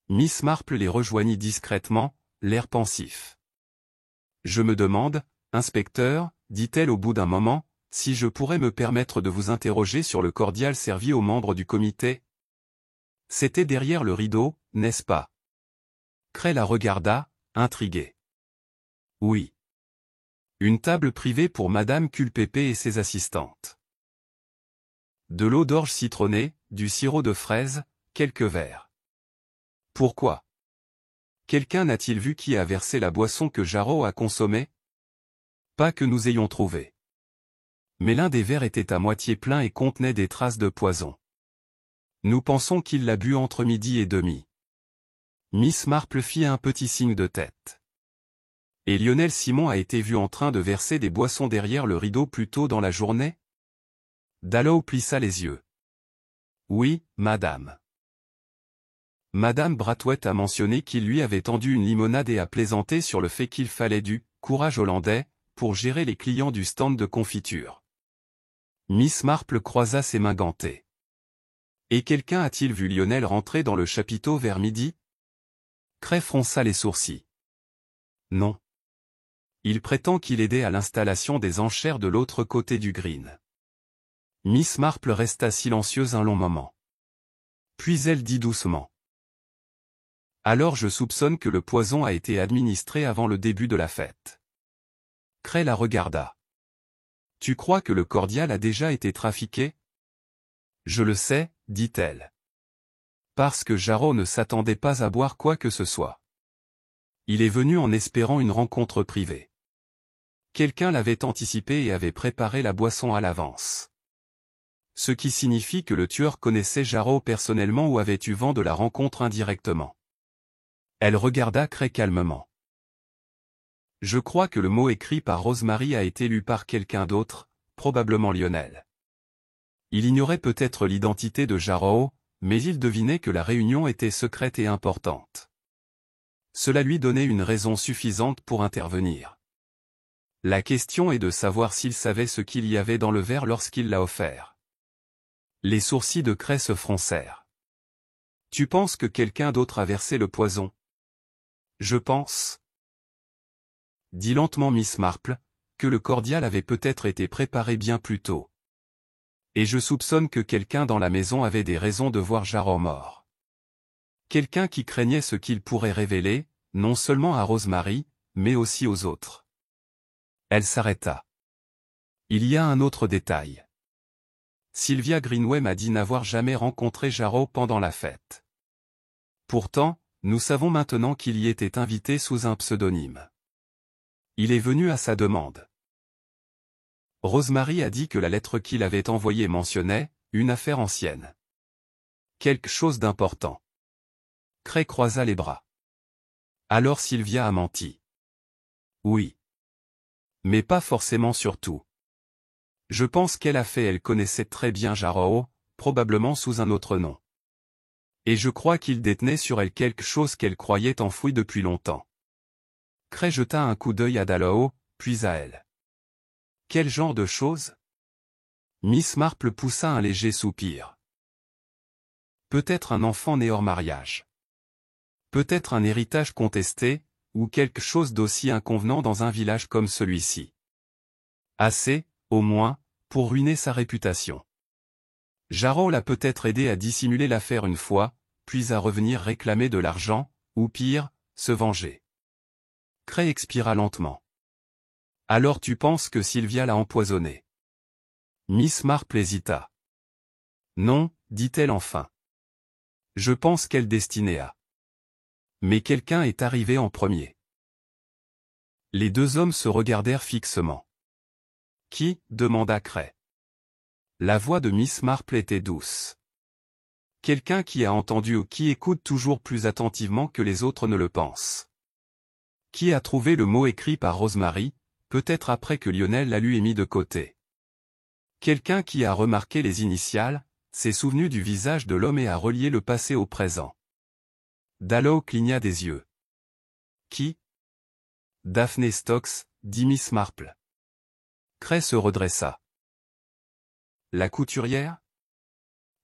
Miss Marple les rejoignit discrètement, l'air pensif. « Je me demande, inspecteur, dit-elle au bout d'un moment, si je pourrais me permettre de vous interroger sur le cordial servi aux membres du comité. C'était derrière le rideau, n'est-ce pas? » Cray la regarda, intrigué. « Oui. Une table privée pour Madame Culpeper et ses assistantes. De l'eau d'orge citronnée, du sirop de fraise, quelques verres. Pourquoi? Quelqu'un n'a-t-il vu qui a versé la boisson que Jarreau a consommée? Pas que nous ayons trouvé. Mais l'un des verres était à moitié plein et contenait des traces de poison. Nous pensons qu'il l'a bu entre midi et demi. » Miss Marple fit un petit signe de tête. « Et Lionel Simon a été vu en train de verser des boissons derrière le rideau plus tôt dans la journée? » Dallow plissa les yeux. « Oui, madame. Madame Brathwaite a mentionné qu'il lui avait tendu une limonade et a plaisanté sur le fait qu'il fallait du « courage hollandais » pour gérer les clients du stand de confiture. » Miss Marple croisa ses mains gantées. « Et quelqu'un a-t-il vu Lionel rentrer dans le chapiteau vers midi? » Cray fronça les sourcils. « Non. Il prétend qu'il aidait à l'installation des enchères de l'autre côté du green. » Miss Marple resta silencieuse un long moment. Puis elle dit doucement. « Alors je soupçonne que le poison a été administré avant le début de la fête. » Cray la regarda. « Tu crois que le cordial a déjà été trafiqué? » Je le sais, dit-elle. Parce que Jarreau ne s'attendait pas à boire quoi que ce soit. Il est venu en espérant une rencontre privée. Quelqu'un l'avait anticipé et avait préparé la boisson à l'avance. Ce qui signifie que le tueur connaissait Jarreau personnellement ou avait eu vent de la rencontre indirectement. Elle regarda Cray calmement. « Je crois que le mot écrit par Rosemary a été lu par quelqu'un d'autre, probablement Lionel. Il ignorait peut-être l'identité de Jarreau, mais il devinait que la réunion était secrète et importante. Cela lui donnait une raison suffisante pour intervenir. La question est de savoir s'il savait ce qu'il y avait dans le verre lorsqu'il l'a offert. » Les sourcils de Cray se froncèrent. « Tu penses que quelqu'un d'autre a versé le poison? » « Je pense, » dit lentement Miss Marple, que le cordial avait peut-être été préparé bien plus tôt. Et je soupçonne que quelqu'un dans la maison avait des raisons de voir Jarreau mort. Quelqu'un qui craignait ce qu'il pourrait révéler, non seulement à Rosemary, mais aussi aux autres. Elle s'arrêta. Il y a un autre détail. Sylvia Greenway m'a dit n'avoir jamais rencontré Jarreau pendant la fête. Pourtant, nous savons maintenant qu'il y était invité sous un pseudonyme. Il est venu à sa demande. Rosemary a dit que la lettre qu'il avait envoyée mentionnait « une affaire ancienne ». Quelque chose d'important. Cray croisa les bras. Alors Sylvia a menti. Oui. Mais pas forcément sur tout. Je pense elle connaissait très bien Jarreau, probablement sous un autre nom. Et je crois qu'il détenait sur elle quelque chose qu'elle croyait enfoui depuis longtemps. Cray jeta un coup d'œil à Dallow, puis à elle. Quel genre de chose? Miss Marple poussa un léger soupir. Peut-être un enfant né hors mariage. Peut-être un héritage contesté, ou quelque chose d'aussi inconvenant dans un village comme celui-ci. Assez, au moins, pour ruiner sa réputation. Jarreau l'a peut-être aidé à dissimuler l'affaire une fois, puis à revenir réclamer de l'argent, ou pire, se venger. Cray expira lentement. Alors tu penses que Sylvia l'a empoisonné? Miss Marple hésita. Non, dit-elle enfin. Je pense qu'elle destinait à. Mais quelqu'un est arrivé en premier. Les deux hommes se regardèrent fixement. Qui? Demanda Cray. La voix de Miss Marple était douce. Quelqu'un qui a entendu ou qui écoute toujours plus attentivement que les autres ne le pensent. Qui a trouvé le mot écrit par Rosemary, peut-être après que Lionel l'a lu et mis de côté. Quelqu'un qui a remarqué les initiales, s'est souvenu du visage de l'homme et a relié le passé au présent. Dallow cligna des yeux. Qui? Daphne Stokes, dit Miss Marple. Cray se redressa. La couturière?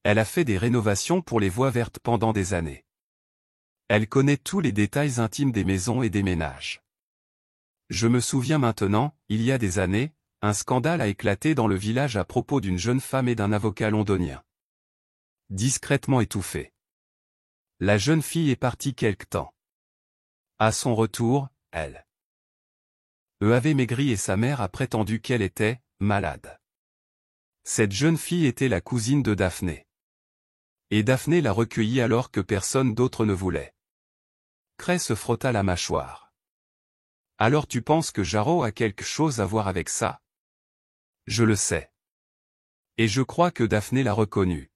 Elle a fait des rénovations pour les voies vertes pendant des années. Elle connaît tous les détails intimes des maisons et des ménages. Je me souviens maintenant, il y a des années, un scandale a éclaté dans le village à propos d'une jeune femme et d'un avocat londonien. Discrètement étouffée. La jeune fille est partie quelque temps. À son retour, elle avait maigri et sa mère a prétendu qu'elle était malade. Cette jeune fille était la cousine de Daphné. Et Daphné l'a recueillie alors que personne d'autre ne voulait. Cray se frotta la mâchoire. Alors tu penses que Jarreau a quelque chose à voir avec ça? Je le sais. Et je crois que Daphné l'a reconnu.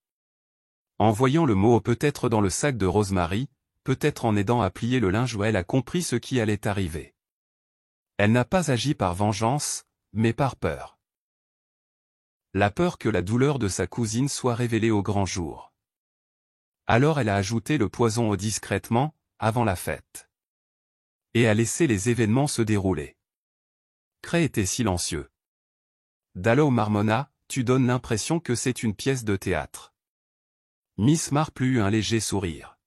En voyant le mot peut-être dans le sac de Rosemary, peut-être en aidant à plier le linge où elle a compris ce qui allait arriver. Elle n'a pas agi par vengeance, mais par peur. La peur que la douleur de sa cousine soit révélée au grand jour. Alors elle a ajouté le poison discrètement, avant la fête. Et a laissé les événements se dérouler. Cray était silencieux. Dallow marmonna, tu donnes l'impression que c'est une pièce de théâtre. Miss Marple eut un léger sourire.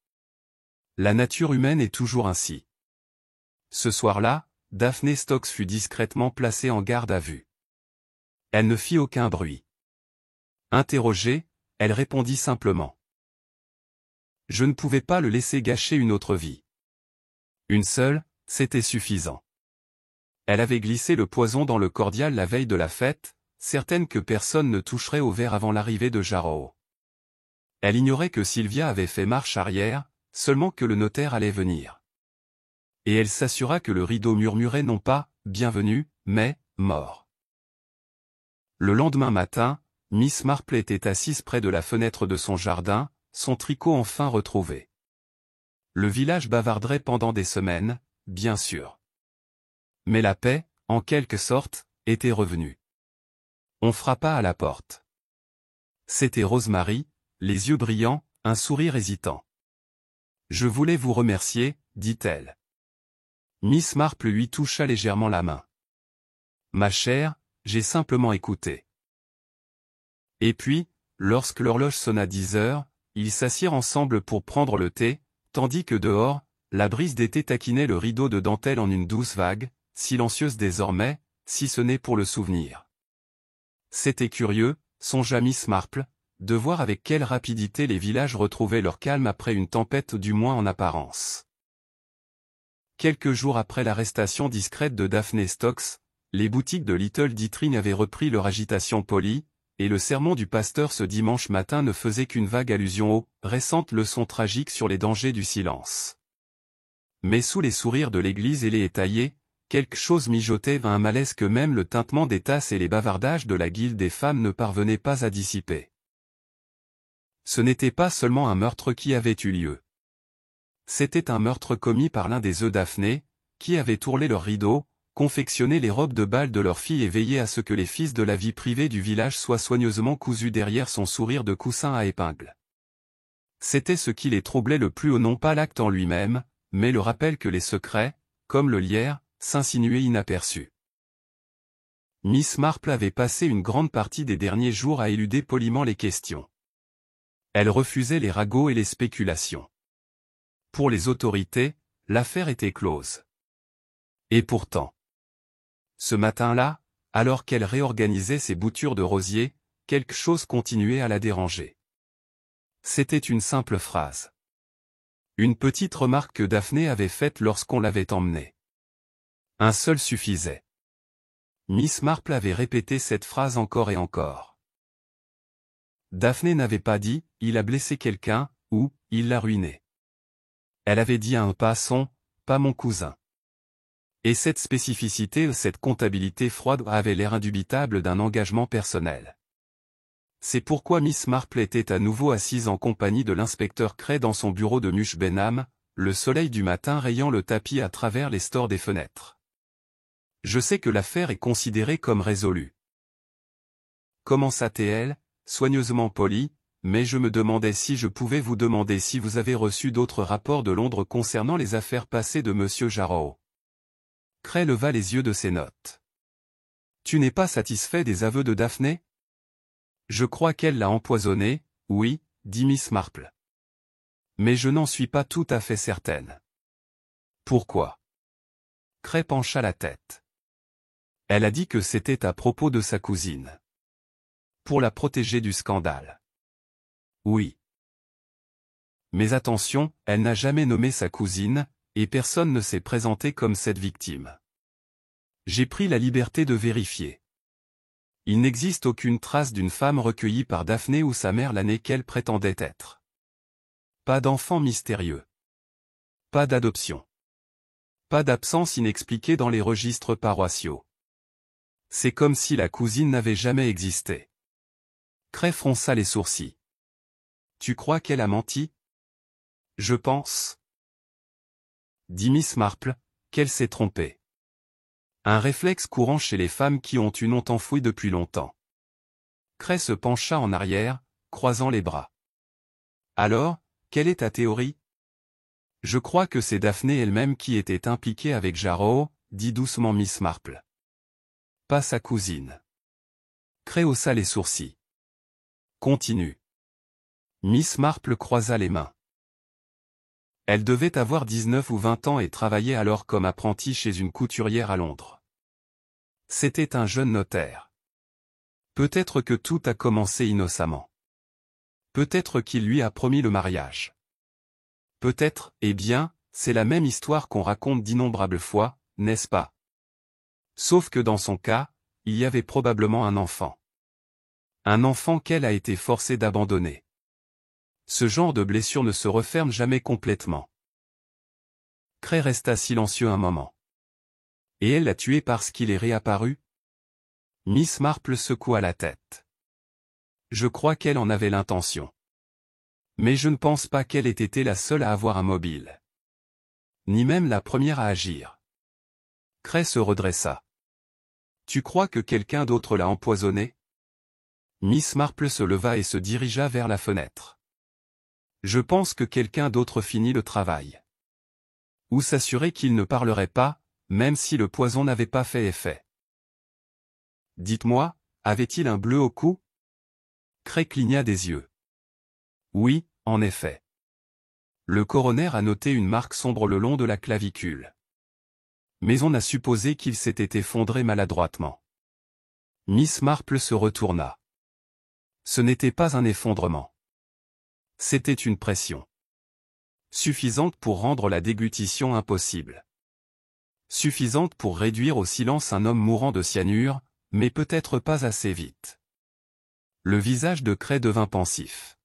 La nature humaine est toujours ainsi. Ce soir-là, Daphné Stokes fut discrètement placée en garde à vue. Elle ne fit aucun bruit. Interrogée, elle répondit simplement. Je ne pouvais pas le laisser gâcher une autre vie. Une seule, c'était suffisant. Elle avait glissé le poison dans le cordial la veille de la fête, certaine que personne ne toucherait au verre avant l'arrivée de Jarreau. Elle ignorait que Sylvia avait fait marche arrière, seulement que le notaire allait venir. Et elle s'assura que le rideau murmurait non pas « bienvenue », mais « mort ». Le lendemain matin, Miss Marple était assise près de la fenêtre de son jardin, son tricot enfin retrouvé. Le village bavarderait pendant des semaines, bien sûr. Mais la paix, en quelque sorte, était revenue. On frappa à la porte. C'était Rosemary, les yeux brillants, un sourire hésitant. « Je voulais vous remercier », dit-elle. Miss Marple lui toucha légèrement la main. « Ma chère, j'ai simplement écouté. » Et puis, lorsque l'horloge sonna 10 heures, ils s'assirent ensemble pour prendre le thé, tandis que dehors, la brise d'été taquinait le rideau de dentelle en une douce vague, silencieuse désormais, si ce n'est pour le souvenir. C'était curieux, songea Miss Marple, de voir avec quelle rapidité les villages retrouvaient leur calme après une tempête du moins en apparence. Quelques jours après l'arrestation discrète de Daphné Stokes, les boutiques de Little Ditring avaient repris leur agitation polie, et le sermon du pasteur ce dimanche matin ne faisait qu'une vague allusion aux récentes leçons tragiques sur les dangers du silence. Mais sous les sourires de l'église et les étayés, quelque chose mijotait un malaise que même le tintement des tasses et les bavardages de la guilde des femmes ne parvenaient pas à dissiper. Ce n'était pas seulement un meurtre qui avait eu lieu. C'était un meurtre commis par l'un des œufs Daphné, qui avait tourné leurs rideaux, confectionné les robes de bal de leurs filles et veillé à ce que les fils de la vie privée du village soient soigneusement cousus derrière son sourire de coussin à épingles. C'était ce qui les troublait le plus, non pas l'acte en lui-même, mais le rappel que les secrets, comme le lierre, s'insinuaient inaperçus. Miss Marple avait passé une grande partie des derniers jours à éluder poliment les questions. Elle refusait les ragots et les spéculations. Pour les autorités, l'affaire était close. Et pourtant, ce matin-là, alors qu'elle réorganisait ses boutures de rosier, quelque chose continuait à la déranger. C'était une simple phrase. Une petite remarque que Daphné avait faite lorsqu'on l'avait emmenée. Un seul suffisait. Miss Marple avait répété cette phrase encore et encore. Daphné n'avait pas dit « il a blessé quelqu'un » ou « il l'a ruiné ». Elle avait dit à un passant « pas mon cousin ». Et cette spécificité, cette comptabilité froide avait l'air indubitable d'un engagement personnel. C'est pourquoi Miss Marple était à nouveau assise en compagnie de l'inspecteur Cray dans son bureau de Mush Benham, le soleil du matin rayant le tapis à travers les stores des fenêtres. Je sais que l'affaire est considérée comme résolue. Commença-t-elle, soigneusement polie, mais je me demandais si je pouvais vous demander si vous avez reçu d'autres rapports de Londres concernant les affaires passées de Monsieur Jarreau. Cray leva les yeux de ses notes. Tu n'es pas satisfait des aveux de Daphné? Je crois qu'elle l'a empoisonné, oui, dit Miss Marple. Mais je n'en suis pas tout à fait certaine. Pourquoi? Cray pencha la tête. Elle a dit que c'était à propos de sa cousine. Pour la protéger du scandale. Oui. Mais attention, elle n'a jamais nommé sa cousine, et personne ne s'est présenté comme cette victime. J'ai pris la liberté de vérifier. Il n'existe aucune trace d'une femme recueillie par Daphné ou sa mère l'année qu'elle prétendait être. Pas d'enfant mystérieux. Pas d'adoption. Pas d'absence inexpliquée dans les registres paroissiaux. C'est comme si la cousine n'avait jamais existé. Cray fronça les sourcils. Tu crois qu'elle a menti? Je pense. Dit Miss Marple, qu'elle s'est trompée. Un réflexe courant chez les femmes qui ont une honte enfouie depuis longtemps. Cray se pencha en arrière, croisant les bras. Alors, quelle est ta théorie? Je crois que c'est Daphné elle-même qui était impliquée avec Jarrow, dit doucement Miss Marple. Pas sa cousine. Cray haussa les sourcils. Continue. Miss Marple croisa les mains. Elle devait avoir 19 ou 20 ans et travaillait alors comme apprentie chez une couturière à Londres. C'était un jeune notaire. Peut-être que tout a commencé innocemment. Peut-être qu'il lui a promis le mariage. Peut-être, eh bien, c'est la même histoire qu'on raconte d'innombrables fois, n'est-ce pas? Sauf que dans son cas, il y avait probablement un enfant. Un enfant qu'elle a été forcée d'abandonner. Ce genre de blessure ne se referme jamais complètement. Cray resta silencieux un moment. Et elle l'a tué parce qu'il est réapparu? Miss Marple secoua la tête. Je crois qu'elle en avait l'intention. Mais je ne pense pas qu'elle ait été la seule à avoir un mobile. Ni même la première à agir. Cray se redressa. Tu crois que quelqu'un d'autre l'a empoisonné? Miss Marple se leva et se dirigea vers la fenêtre. Je pense que quelqu'un d'autre finit le travail. Ou s'assurer qu'il ne parlerait pas, même si le poison n'avait pas fait effet. Dites-moi, avait-il un bleu au cou? Cray cligna des yeux. Oui, en effet. Le coroner a noté une marque sombre le long de la clavicule. Mais on a supposé qu'il s'était effondré maladroitement. Miss Marple se retourna. Ce n'était pas un effondrement. C'était une pression. Suffisante pour rendre la déglutition impossible. Suffisante pour réduire au silence un homme mourant de cyanure, mais peut-être pas assez vite. Le visage de Cray devint pensif.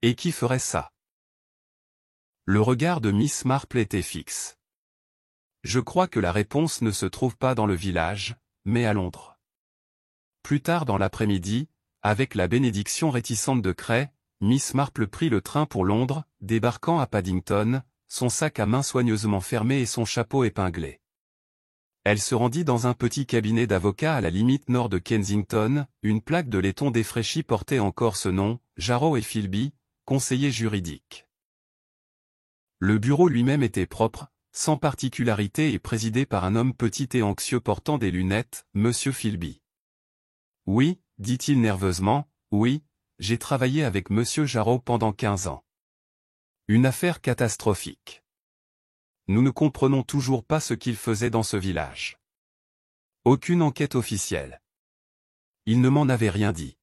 Et qui ferait ça? Le regard de Miss Marple était fixe. Je crois que la réponse ne se trouve pas dans le village, mais à Londres. Plus tard dans l'après-midi, avec la bénédiction réticente de Cray, Miss Marple prit le train pour Londres, débarquant à Paddington, son sac à main soigneusement fermé et son chapeau épinglé. Elle se rendit dans un petit cabinet d'avocat à la limite nord de Kensington, une plaque de laiton défraîchi portait encore ce nom, Jarrow et Philby, conseiller juridique. Le bureau lui-même était propre, sans particularité et présidé par un homme petit et anxieux portant des lunettes, Monsieur Philby. Oui, dit-il nerveusement, oui, j'ai travaillé avec Monsieur Jarrow pendant 15 ans. Une affaire catastrophique. Nous ne comprenons toujours pas ce qu'il faisait dans ce village. Aucune enquête officielle. Il ne m'en avait rien dit.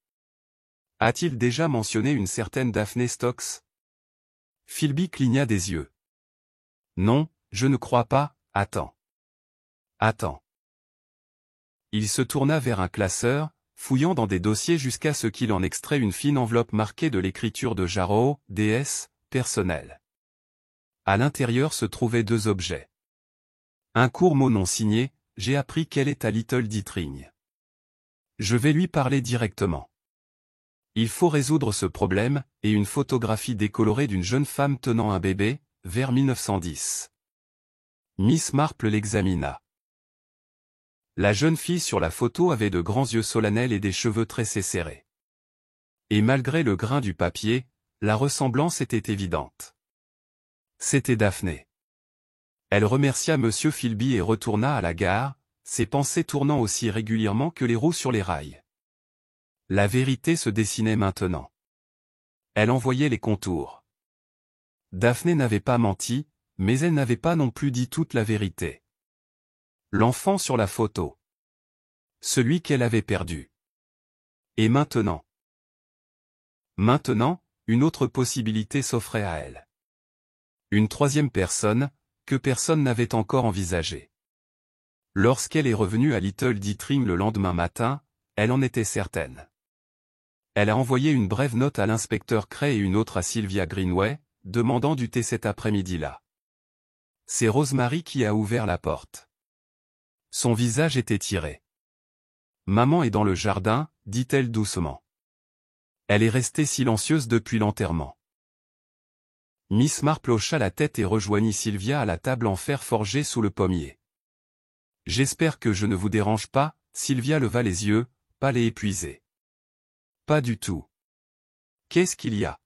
A-t-il déjà mentionné une certaine Daphné Stokes? Philby cligna des yeux. Non, je ne crois pas, attends. Attends. Il se tourna vers un classeur, fouillant dans des dossiers jusqu'à ce qu'il en extrait une fine enveloppe marquée de l'écriture de Jarrow, DS, personnel. À l'intérieur se trouvaient 2 objets. Un court mot non signé, j'ai appris qu'elle est à Little Ditring. Je vais lui parler directement. Il faut résoudre ce problème, et une photographie décolorée d'une jeune femme tenant un bébé, vers 1910. Miss Marple l'examina. La jeune fille sur la photo avait de grands yeux solennels et des cheveux tressés serrés. Et malgré le grain du papier, la ressemblance était évidente. C'était Daphné. Elle remercia Monsieur Philby et retourna à la gare, ses pensées tournant aussi régulièrement que les roues sur les rails. La vérité se dessinait maintenant. Elle en voyait les contours. Daphné n'avait pas menti, mais elle n'avait pas non plus dit toute la vérité. L'enfant sur la photo. Celui qu'elle avait perdu. Et maintenant? Maintenant, une autre possibilité s'offrait à elle. Une troisième personne, que personne n'avait encore envisagée. Lorsqu'elle est revenue à Little Ditring le lendemain matin, elle en était certaine. Elle a envoyé une brève note à l'inspecteur Cray et une autre à Sylvia Greenway, demandant du thé cet après-midi-là. C'est Rosemary qui a ouvert la porte. Son visage était tiré. « Maman est dans le jardin », dit-elle doucement. Elle est restée silencieuse depuis l'enterrement. Miss Marple hocha la tête et rejoignit Sylvia à la table en fer forgé sous le pommier. « J'espère que je ne vous dérange pas », Sylvia leva les yeux, pâle et épuisée. « Pas du tout. Qu'est-ce qu'il y a ? »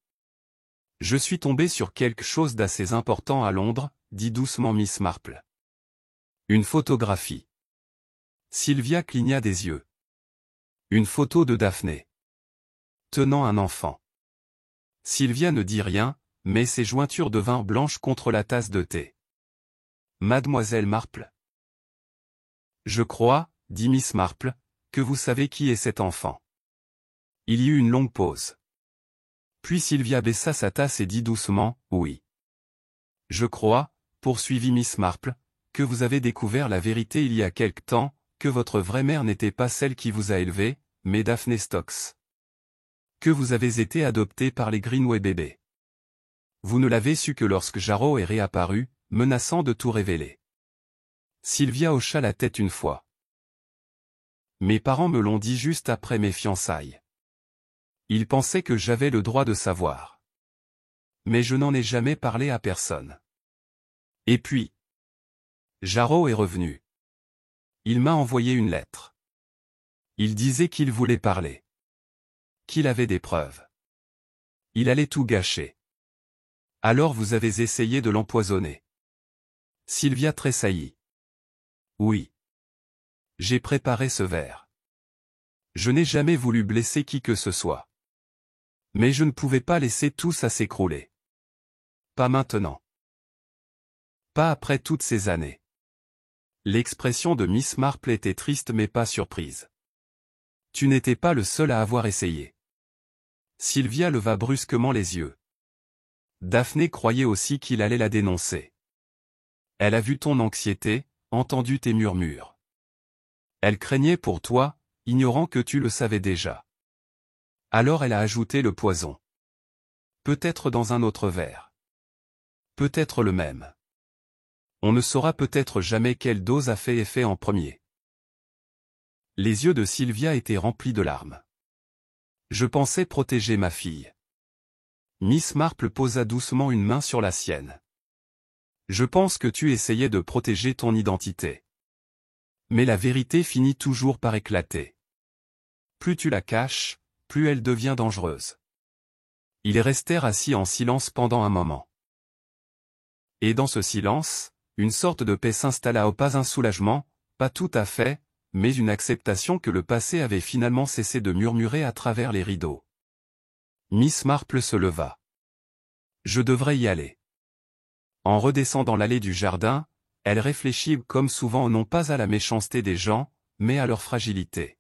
« Je suis tombée sur quelque chose d'assez important à Londres, » dit doucement Miss Marple. « Une photographie. » Sylvia cligna des yeux. Une photo de Daphné. Tenant un enfant. Sylvia ne dit rien, mais ses jointures devinrent blanches contre la tasse de thé. Mademoiselle Marple. Je crois, dit Miss Marple, que vous savez qui est cet enfant. Il y eut une longue pause. Puis Sylvia baissa sa tasse et dit doucement, oui. Je crois, poursuivit Miss Marple, que vous avez découvert la vérité il y a quelque temps, que votre vraie mère n'était pas celle qui vous a élevé, mais Daphné Stokes. Que vous avez été adopté par les Greenway bébés. Vous ne l'avez su que lorsque Jarrow est réapparu, menaçant de tout révéler. Sylvia hocha la tête une fois. Mes parents me l'ont dit juste après mes fiançailles. Ils pensaient que j'avais le droit de savoir. Mais je n'en ai jamais parlé à personne. Et puis, Jarrow est revenu. Il m'a envoyé une lettre. Il disait qu'il voulait parler. Qu'il avait des preuves. Il allait tout gâcher. Alors vous avez essayé de l'empoisonner. Sylvia tressaillit. Oui. J'ai préparé ce verre. Je n'ai jamais voulu blesser qui que ce soit. Mais je ne pouvais pas laisser tout ça s'écrouler. Pas maintenant. Pas après toutes ces années. L'expression de Miss Marple était triste mais pas surprise. Tu n'étais pas le seul à avoir essayé. Sylvia leva brusquement les yeux. Daphné croyait aussi qu'il allait la dénoncer. Elle a vu ton anxiété, entendu tes murmures. Elle craignait pour toi, ignorant que tu le savais déjà. Alors elle a ajouté le poison. Peut-être dans un autre verre. Peut-être le même. On ne saura peut-être jamais quelle dose a fait effet en premier. Les yeux de Sylvia étaient remplis de larmes. Je pensais protéger ma fille. Miss Marple posa doucement une main sur la sienne. Je pense que tu essayais de protéger ton identité. Mais la vérité finit toujours par éclater. Plus tu la caches, plus elle devient dangereuse. Ils restèrent assis en silence pendant un moment. Et dans ce silence, une sorte de paix s'installa, pas un soulagement, pas tout à fait, mais une acceptation que le passé avait finalement cessé de murmurer à travers les rideaux. Miss Marple se leva. Je devrais y aller. En redescendant l'allée du jardin, elle réfléchit comme souvent non pas à la méchanceté des gens, mais à leur fragilité.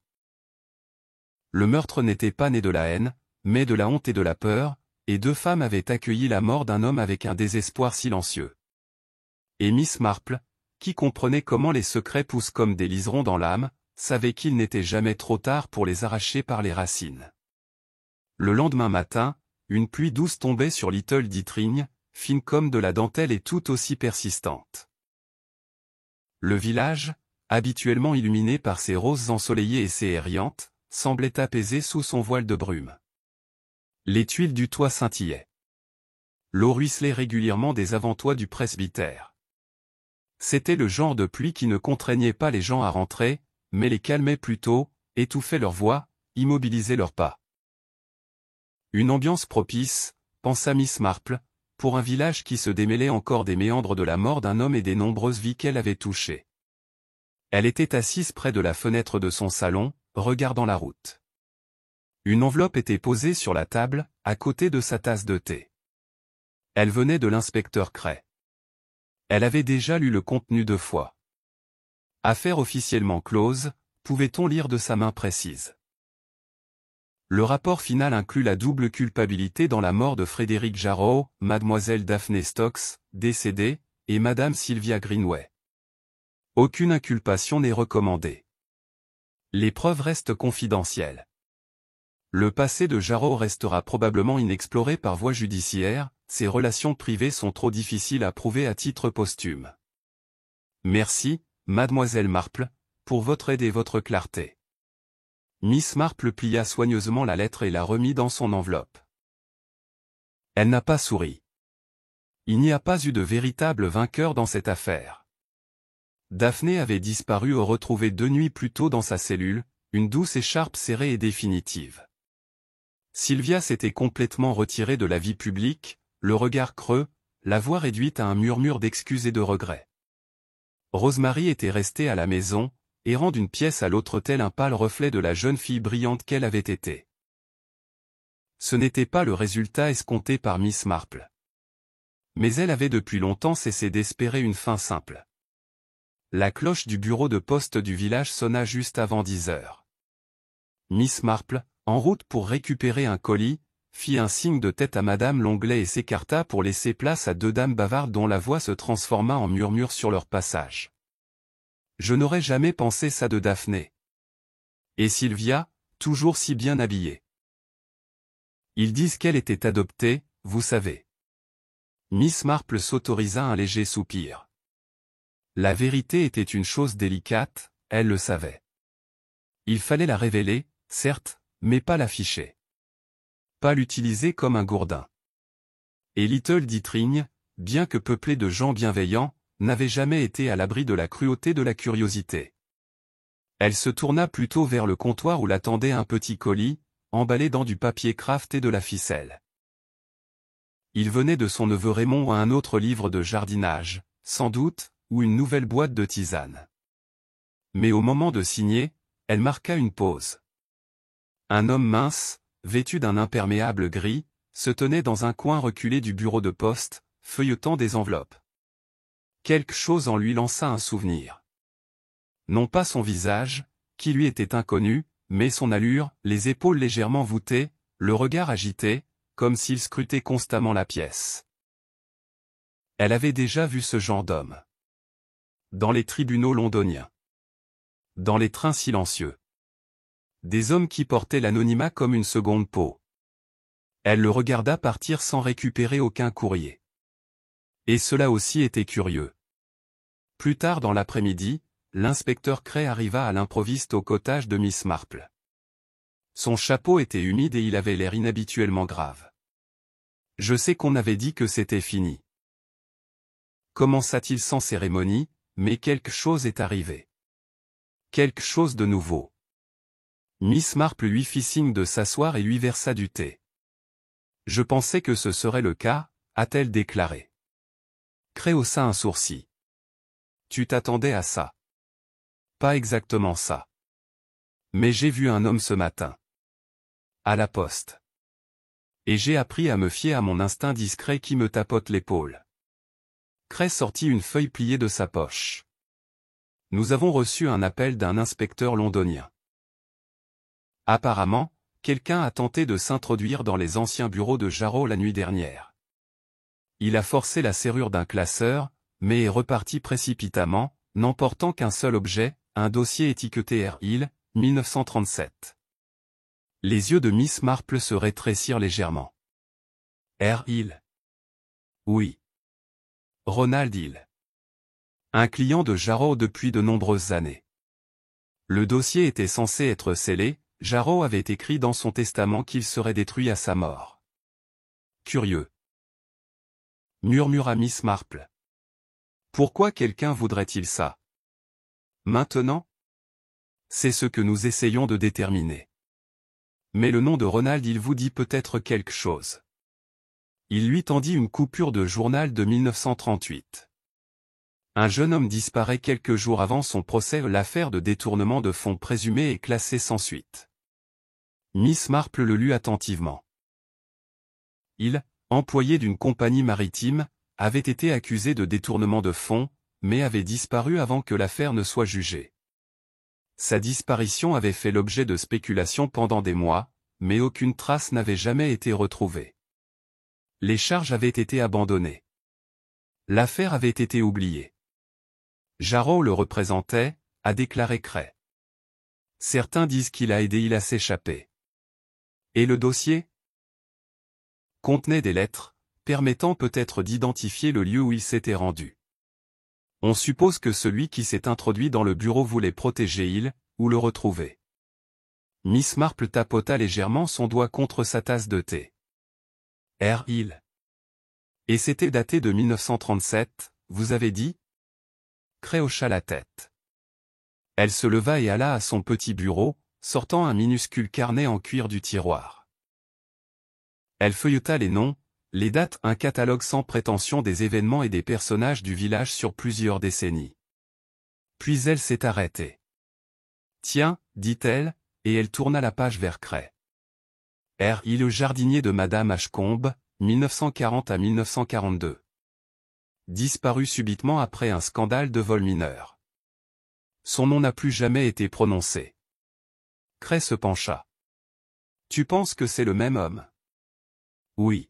Le meurtre n'était pas né de la haine, mais de la honte et de la peur, et deux femmes avaient accueilli la mort d'un homme avec un désespoir silencieux. Et Miss Marple, qui comprenait comment les secrets poussent comme des liserons dans l'âme, savait qu'il n'était jamais trop tard pour les arracher par les racines. Le lendemain matin, une pluie douce tombait sur Little Ditring, fine comme de la dentelle et tout aussi persistante. Le village, habituellement illuminé par ses roses ensoleillées et ses aériantes, semblait apaisé sous son voile de brume. Les tuiles du toit scintillaient. L'eau ruisselait régulièrement des avant-toits du presbytère. C'était le genre de pluie qui ne contraignait pas les gens à rentrer, mais les calmait plutôt, étouffait leur voix, immobilisait leurs pas. Une ambiance propice, pensa Miss Marple, pour un village qui se démêlait encore des méandres de la mort d'un homme et des nombreuses vies qu'elle avait touchées. Elle était assise près de la fenêtre de son salon, regardant la route. Une enveloppe était posée sur la table, à côté de sa tasse de thé. Elle venait de l'inspecteur Cray. Elle avait déjà lu le contenu 2 fois. Affaire officiellement close, pouvait-on lire de sa main précise. Le rapport final inclut la double culpabilité dans la mort de Frédéric Jarreau, mademoiselle Daphné Stokes, décédée, et madame Sylvia Greenway. Aucune inculpation n'est recommandée. Les preuves restent confidentielles. Le passé de Jarreau restera probablement inexploré par voie judiciaire, ses relations privées sont trop difficiles à prouver à titre posthume. Merci, mademoiselle Marple, pour votre aide et votre clarté. Miss Marple plia soigneusement la lettre et la remit dans son enveloppe. Elle n'a pas souri. Il n'y a pas eu de véritable vainqueur dans cette affaire. Daphné avait disparu au retrouver 2 nuits plus tôt dans sa cellule, une douce écharpe serrée et définitive. Sylvia s'était complètement retirée de la vie publique, le regard creux, la voix réduite à un murmure d'excuses et de regrets. Rosemary était restée à la maison, errant d'une pièce à l'autre tel un pâle reflet de la jeune fille brillante qu'elle avait été. Ce n'était pas le résultat escompté par Miss Marple. Mais elle avait depuis longtemps cessé d'espérer une fin simple. La cloche du bureau de poste du village sonna juste avant 10 heures. Miss Marple, en route pour récupérer un colis, fit un signe de tête à Madame Longley et s'écarta pour laisser place à 2 dames bavardes dont la voix se transforma en murmure sur leur passage. Je n'aurais jamais pensé ça de Daphné. Et Sylvia, toujours si bien habillée. Ils disent qu'elle était adoptée, vous savez. Miss Marple s'autorisa un léger soupir. La vérité était une chose délicate, elle le savait. Il fallait la révéler, certes, mais pas l'afficher. Pas l'utiliser comme un gourdin. Et Little Ditring, bien que peuplé de gens bienveillants, n'avait jamais été à l'abri de la cruauté de la curiosité. Elle se tourna plutôt vers le comptoir où l'attendait un petit colis, emballé dans du papier craft et de la ficelle. Il venait de son neveu Raymond à un autre livre de jardinage, sans doute, ou une nouvelle boîte de tisane. Mais au moment de signer, elle marqua une pause. Un homme mince, vêtu d'un imperméable gris, se tenait dans un coin reculé du bureau de poste, feuilletant des enveloppes. Quelque chose en lui lança un souvenir. Non pas son visage, qui lui était inconnu, mais son allure, les épaules légèrement voûtées, le regard agité, comme s'il scrutait constamment la pièce. Elle avait déjà vu ce genre d'homme. Dans les tribunaux londoniens. Dans les trains silencieux. Des hommes qui portaient l'anonymat comme une seconde peau. Elle le regarda partir sans récupérer aucun courrier. Et cela aussi était curieux. Plus tard dans l'après-midi, l'inspecteur Cray arriva à l'improviste au cottage de Miss Marple. Son chapeau était humide et il avait l'air inhabituellement grave. Je sais qu'on avait dit que c'était fini. Commença-t-il sans cérémonie, mais quelque chose est arrivé. Quelque chose de nouveau. Miss Marple lui fit signe de s'asseoir et lui versa du thé. Je pensais que ce serait le cas, a-t-elle déclaré. Cray haussa un sourcil. Tu t'attendais à ça. Pas exactement ça. Mais j'ai vu un homme ce matin. À la poste. Et j'ai appris à me fier à mon instinct discret qui me tapote l'épaule. Cray sortit une feuille pliée de sa poche. Nous avons reçu un appel d'un inspecteur londonien. Apparemment, quelqu'un a tenté de s'introduire dans les anciens bureaux de Jarreau la nuit dernière. Il a forcé la serrure d'un classeur, mais est reparti précipitamment, n'emportant qu'un seul objet, un dossier étiqueté R. Hill, 1937. Les yeux de Miss Marple se rétrécirent légèrement. R. Hill. Oui. Ronald Hill. Un client de Jarreau depuis de nombreuses années. Le dossier était censé être scellé, Jarreau avait écrit dans son testament qu'il serait détruit à sa mort. Curieux. Murmura Miss Marple. Pourquoi quelqu'un voudrait-il ça? Maintenant? C'est ce que nous essayons de déterminer. Mais le nom de Ronald Hill vous dit peut-être quelque chose. Il lui tendit une coupure de journal de 1938. Un jeune homme disparaît quelques jours avant son procès. L'affaire de détournement de fonds présumé est classée sans suite. Miss Marple le lut attentivement. Il, employé d'une compagnie maritime, avait été accusé de détournement de fonds, mais avait disparu avant que l'affaire ne soit jugée. Sa disparition avait fait l'objet de spéculations pendant des mois, mais aucune trace n'avait jamais été retrouvée. Les charges avaient été abandonnées. L'affaire avait été oubliée. Jarrow le représentait, a déclaré Cray. Certains disent qu'il a aidé il à s'échapper. Et le dossier contenait des lettres, permettant peut-être d'identifier le lieu où il s'était rendu. On suppose que celui qui s'est introduit dans le bureau voulait protéger il, ou le retrouver. Miss Marple tapota légèrement son doigt contre sa tasse de thé. Il. Et c'était daté de 1937, vous avez dit? Cray hocha la tête. Elle se leva et alla à son petit bureau, sortant un minuscule carnet en cuir du tiroir. Elle feuilleta les noms, les dates, un catalogue sans prétention des événements et des personnages du village sur plusieurs décennies. Puis elle s'est arrêtée. Tiens, dit-elle, et elle tourna la page vers Cray. Le jardinier de Madame Ashcombe, 1940 à 1942. Disparu subitement après un scandale de vol mineur. Son nom n'a plus jamais été prononcé. Cray se pencha. Tu penses que c'est le même homme? Oui.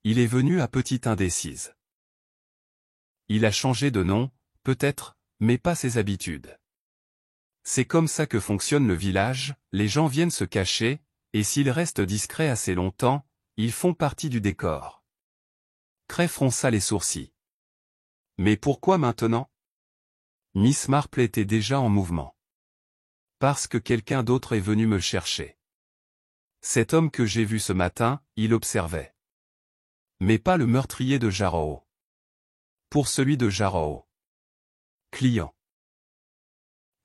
Il est venu à petite indécise. Il a changé de nom, peut-être, mais pas ses habitudes. C'est comme ça que fonctionne le village, les gens viennent se cacher, et s'ils restent discrets assez longtemps, ils font partie du décor. Cray fronça les sourcils. Mais pourquoi maintenant? Miss Marple était déjà en mouvement. Parce que quelqu'un d'autre est venu me chercher. Cet homme que j'ai vu ce matin, il observait. Mais pas le meurtrier de Jarrow. Pour celui de Jarrow. Client.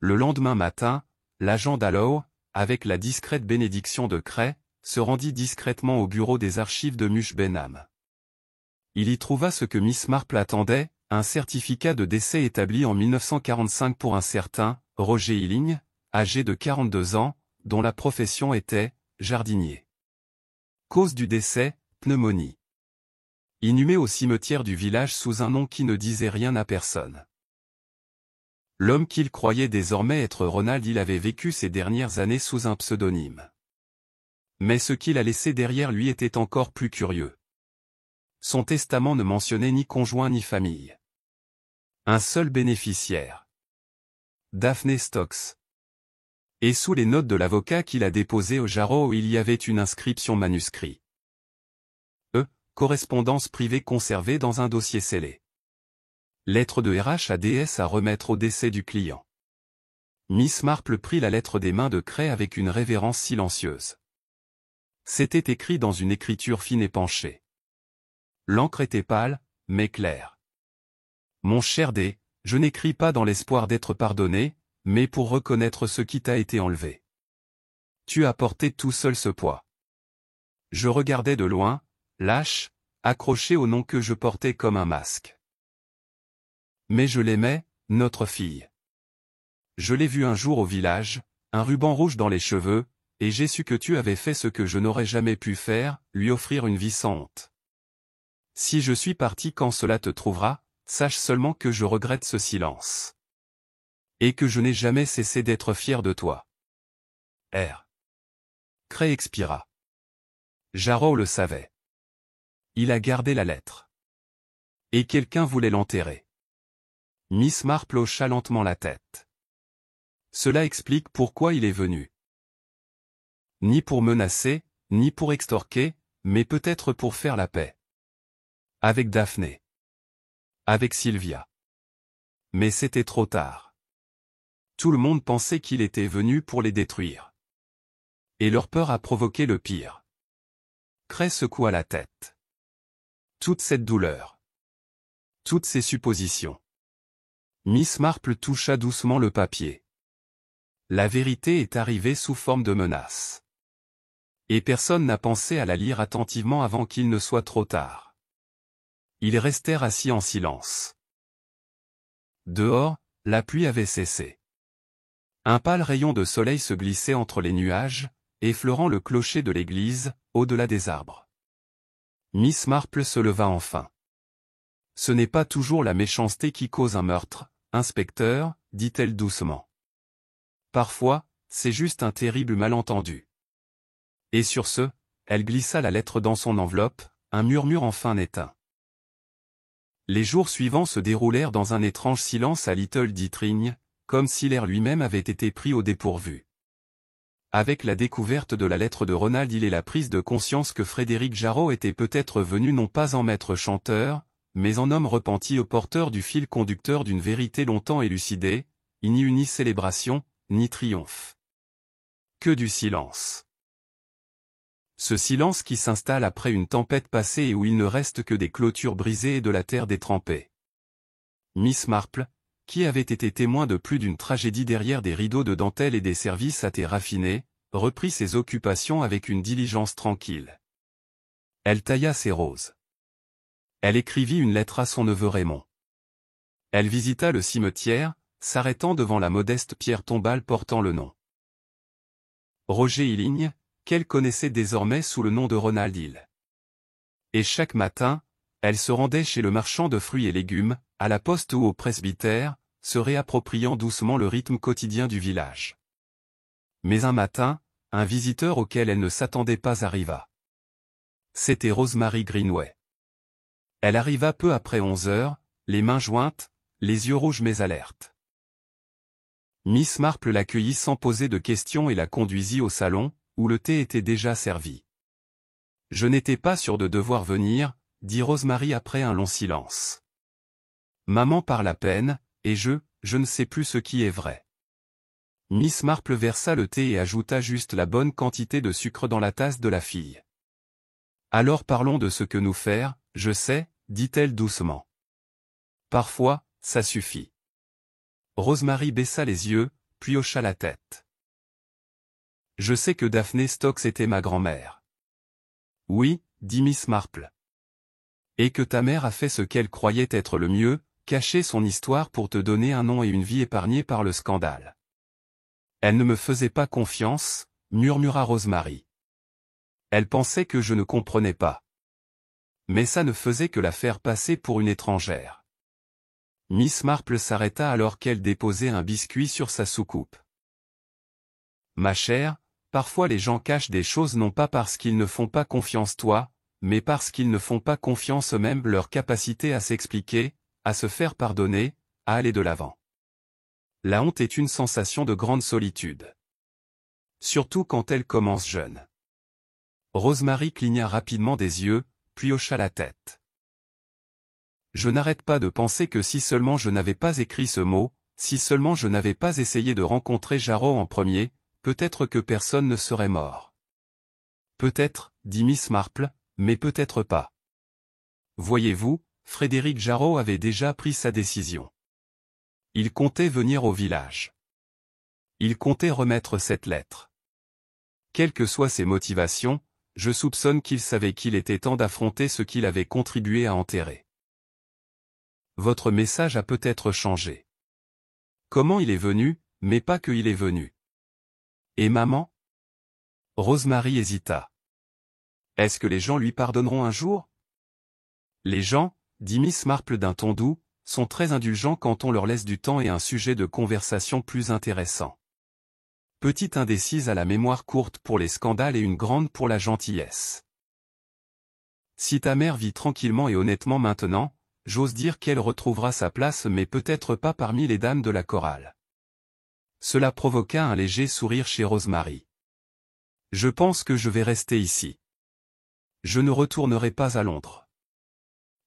Le lendemain matin, l'agent Dallow, avec la discrète bénédiction de Cray, se rendit discrètement au bureau des archives de Mush Benham. Il y trouva ce que Miss Marple attendait, un certificat de décès établi en 1945 pour un certain Roger Hilling, âgé de 42 ans, dont la profession était jardinier. Cause du décès, pneumonie. Inhumé au cimetière du village sous un nom qui ne disait rien à personne. L'homme qu'il croyait désormais être Ronald Hill avait vécu ces dernières années sous un pseudonyme. Mais ce qu'il a laissé derrière lui était encore plus curieux. Son testament ne mentionnait ni conjoint ni famille. Un seul bénéficiaire. Daphne Stokes. Et sous les notes de l'avocat qu'il a déposé au Jarrow, il y avait une inscription manuscrite. Correspondance privée conservée dans un dossier scellé. Lettre de RH à DS à remettre au décès du client. Miss Marple prit la lettre des mains de Cray avec une révérence silencieuse. C'était écrit dans une écriture fine et penchée. L'encre était pâle, mais claire. Mon cher D, je n'écris pas dans l'espoir d'être pardonné, mais pour reconnaître ce qui t'a été enlevé. Tu as porté tout seul ce poids. Je regardais de loin, lâche, accroché au nom que je portais comme un masque. Mais je l'aimais, notre fille. Je l'ai vue un jour au village, un ruban rouge dans les cheveux, et j'ai su que tu avais fait ce que je n'aurais jamais pu faire, lui offrir une vie sans honte. Si je suis parti quand cela te trouvera, sache seulement que je regrette ce silence. Et que je n'ai jamais cessé d'être fier de toi. Cray expira. Jarrow le savait. Il a gardé la lettre. Et quelqu'un voulait l'enterrer. Miss Marple hocha lentement la tête. Cela explique pourquoi il est venu. Ni pour menacer, ni pour extorquer, mais peut-être pour faire la paix. Avec Daphne. Avec Sylvia. Mais c'était trop tard. Tout le monde pensait qu'il était venu pour les détruire. Et leur peur a provoqué le pire. Cray secoua la tête. Toute cette douleur. Toutes ces suppositions. Miss Marple toucha doucement le papier. La vérité est arrivée sous forme de menace. Et personne n'a pensé à la lire attentivement avant qu'il ne soit trop tard. Ils restèrent assis en silence. Dehors, la pluie avait cessé. Un pâle rayon de soleil se glissait entre les nuages, effleurant le clocher de l'église, au-delà des arbres. Miss Marple se leva enfin. Ce n'est pas toujours la méchanceté qui cause un meurtre, inspecteur, dit-elle doucement. Parfois, c'est juste un terrible malentendu. Et sur ce, elle glissa la lettre dans son enveloppe, un murmure enfin éteint. Les jours suivants se déroulèrent dans un étrange silence à Little Ditring, comme si l'air lui-même avait été pris au dépourvu. Avec la découverte de la lettre de Ronald Hill et la prise de conscience que Frédéric Jarreau était peut-être venu non pas en maître chanteur, mais en homme repenti au porteur du fil conducteur d'une vérité longtemps élucidée, il n'y eut ni célébration, ni triomphe. Que du silence. Ce silence qui s'installe après une tempête passée et où il ne reste que des clôtures brisées et de la terre détrempée. Miss Marple, qui avait été témoin de plus d'une tragédie derrière des rideaux de dentelle et des services à thé raffinés, reprit ses occupations avec une diligence tranquille. Elle tailla ses roses. Elle écrivit une lettre à son neveu Raymond. Elle visita le cimetière, s'arrêtant devant la modeste pierre tombale portant le nom Roger Hilligne, qu'elle connaissait désormais sous le nom de Ronald Hill. Et chaque matin, elle se rendait chez le marchand de fruits et légumes, à la poste ou au presbytère, se réappropriant doucement le rythme quotidien du village. Mais un matin, un visiteur auquel elle ne s'attendait pas arriva. C'était Rosemary Greenway. Elle arriva peu après 11 heures, les mains jointes, les yeux rouges mais alertes. Miss Marple l'accueillit sans poser de questions et la conduisit au salon, où le thé était déjà servi. « Je n'étais pas sûre de devoir venir », dit Rosemary après un long silence. « Maman parle à peine, et je ne sais plus ce qui est vrai. » Miss Marple versa le thé et ajouta juste la bonne quantité de sucre dans la tasse de la fille. « Alors parlons de ce que nous faire, je sais, » dit-elle doucement. « Parfois, ça suffit. » Rosemary baissa les yeux, puis hocha la tête. « Je sais que Daphné Stokes était ma grand-mère. »« Oui, » dit Miss Marple. « Et que ta mère a fait ce qu'elle croyait être le mieux, cacher son histoire pour te donner un nom et une vie épargnés par le scandale. »« Elle ne me faisait pas confiance, » murmura Rosemary. « Elle pensait que je ne comprenais pas. Mais ça ne faisait que la faire passer pour une étrangère. » Miss Marple s'arrêta alors qu'elle déposait un biscuit sur sa soucoupe. « Ma chère, parfois les gens cachent des choses non pas parce qu'ils ne font pas confiance toi, mais parce qu'ils ne font pas confiance eux-mêmes leur capacité à s'expliquer, à se faire pardonner, à aller de l'avant. La honte est une sensation de grande solitude. Surtout quand elle commence jeune. » Rosemary cligna rapidement des yeux, puis hocha la tête. « Je n'arrête pas de penser que si seulement je n'avais pas écrit ce mot, si seulement je n'avais pas essayé de rencontrer Jarreau en premier, peut-être que personne ne serait mort. »« Peut-être, » dit Miss Marple, « mais peut-être pas. Voyez-vous, Frédéric Jarreau avait déjà pris sa décision. Il comptait venir au village. Il comptait remettre cette lettre. Quelles que soient ses motivations, je soupçonne qu'il savait qu'il était temps d'affronter ce qu'il avait contribué à enterrer. Votre message a peut-être changé. Comment il est venu, mais pas que il est venu. Et maman ? » Rosemary hésita. « Est-ce que les gens lui pardonneront un jour ? » Les gens, dit Miss Marple d'un ton doux, sont très indulgents quand on leur laisse du temps et un sujet de conversation plus intéressant. Petite indécise à la mémoire courte pour les scandales et une grande pour la gentillesse. Si ta mère vit tranquillement et honnêtement maintenant, j'ose dire qu'elle retrouvera sa place mais peut-être pas parmi les dames de la chorale. Cela provoqua un léger sourire chez Rosemary. Je pense que je vais rester ici. Je ne retournerai pas à Londres.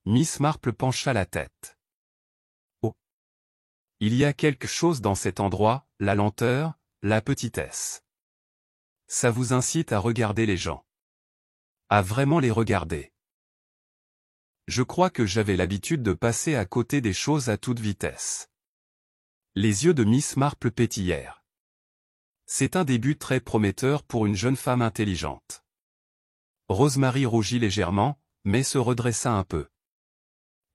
Miss Marple pencha la tête. Oh. Il y a quelque chose dans cet endroit, la lenteur, la petitesse. Ça vous incite à regarder les gens. À vraiment les regarder. Je crois que j'avais l'habitude de passer à côté des choses à toute vitesse. Les yeux de Miss Marple pétillèrent. C'est un début très prometteur pour une jeune femme intelligente. Rosemary rougit légèrement, mais se redressa un peu.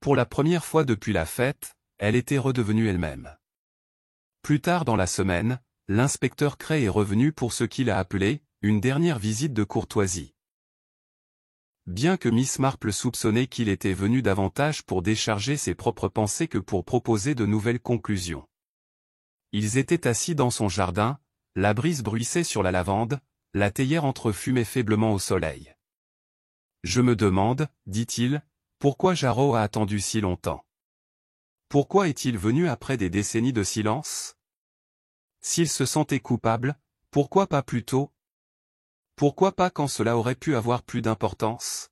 Pour la première fois depuis la fête, elle était redevenue elle-même. Plus tard dans la semaine, l'inspecteur Cray est revenu pour ce qu'il a appelé une dernière visite de courtoisie. Bien que Miss Marple soupçonnait qu'il était venu davantage pour décharger ses propres pensées que pour proposer de nouvelles conclusions. Ils étaient assis dans son jardin, la brise bruissait sur la lavande, la théière entrefumait faiblement au soleil. « Je me demande, dit-il, pourquoi Jarreau a attendu si longtemps. Pourquoi est-il venu après des décennies de silence? S'il se sentait coupable, pourquoi pas plus tôt? Pourquoi pas quand cela aurait pu avoir plus d'importance? »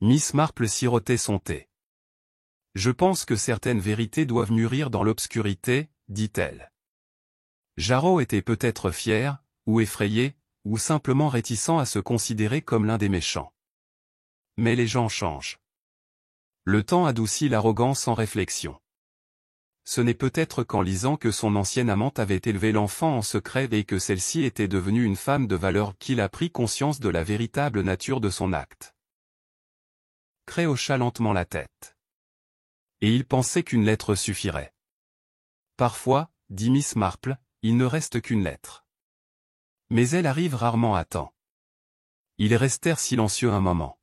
Miss Marple sirotait son thé. « Je pense que certaines vérités doivent mûrir dans l'obscurité, dit-elle. Jarreau était peut-être fier, ou effrayé, ou simplement réticent à se considérer comme l'un des méchants. Mais les gens changent. Le temps adoucit l'arrogance en réflexion. Ce n'est peut-être qu'en lisant que son ancienne amante avait élevé l'enfant en secret et que celle-ci était devenue une femme de valeur qu'il a pris conscience de la véritable nature de son acte. Cray hocha lentement la tête. Et il pensait qu'une lettre suffirait. Parfois, dit Miss Marple, il ne reste qu'une lettre. Mais elle arrive rarement à temps. Ils restèrent silencieux un moment.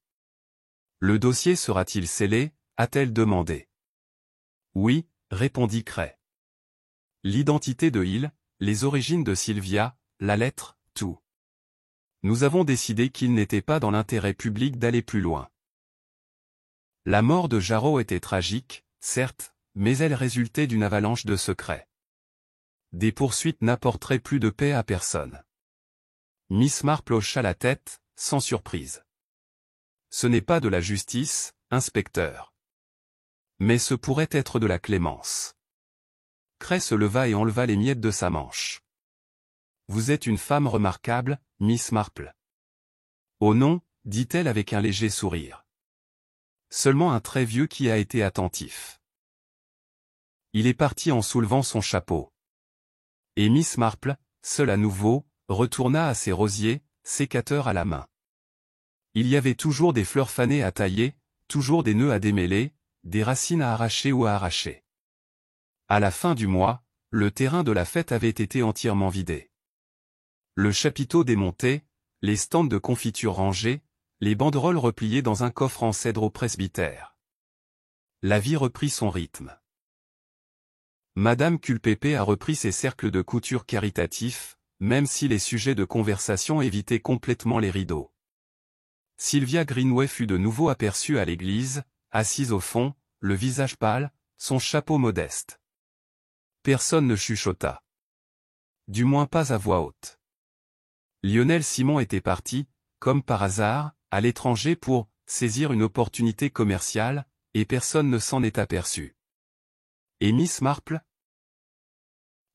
Le dossier sera-t-il scellé, a-t-elle demandé. Oui, répondit Cray. L'identité de Hill, les origines de Sylvia, la lettre, tout. Nous avons décidé qu'il n'était pas dans l'intérêt public d'aller plus loin. La mort de Jarreau était tragique, certes, mais elle résultait d'une avalanche de secrets. Des poursuites n'apporteraient plus de paix à personne. Miss Marple hocha la tête, sans surprise. Ce n'est pas de la justice, inspecteur. Mais ce pourrait être de la clémence. Cray se leva et enleva les miettes de sa manche. Vous êtes une femme remarquable, Miss Marple. Oh non, dit-elle avec un léger sourire. Seulement un très vieux qui a été attentif. Il est parti en soulevant son chapeau. Et Miss Marple, seule à nouveau, retourna à ses rosiers, sécateurs à la main. Il y avait toujours des fleurs fanées à tailler, toujours des nœuds à démêler, des racines à arracher ou à arracher. À la fin du mois, le terrain de la fête avait été entièrement vidé. Le chapiteau démonté, les stands de confiture rangés, les banderoles repliées dans un coffre en cèdre au presbytère. La vie reprit son rythme. Madame Culpépé a repris ses cercles de couture caritatifs, même si les sujets de conversation évitaient complètement les rideaux. Sylvia Greenway fut de nouveau aperçue à l'église, assise au fond, le visage pâle, son chapeau modeste. Personne ne chuchota. Du moins pas à voix haute. Lionel Simon était parti, comme par hasard, à l'étranger pour saisir une opportunité commerciale, et personne ne s'en est aperçu. Et Miss Marple?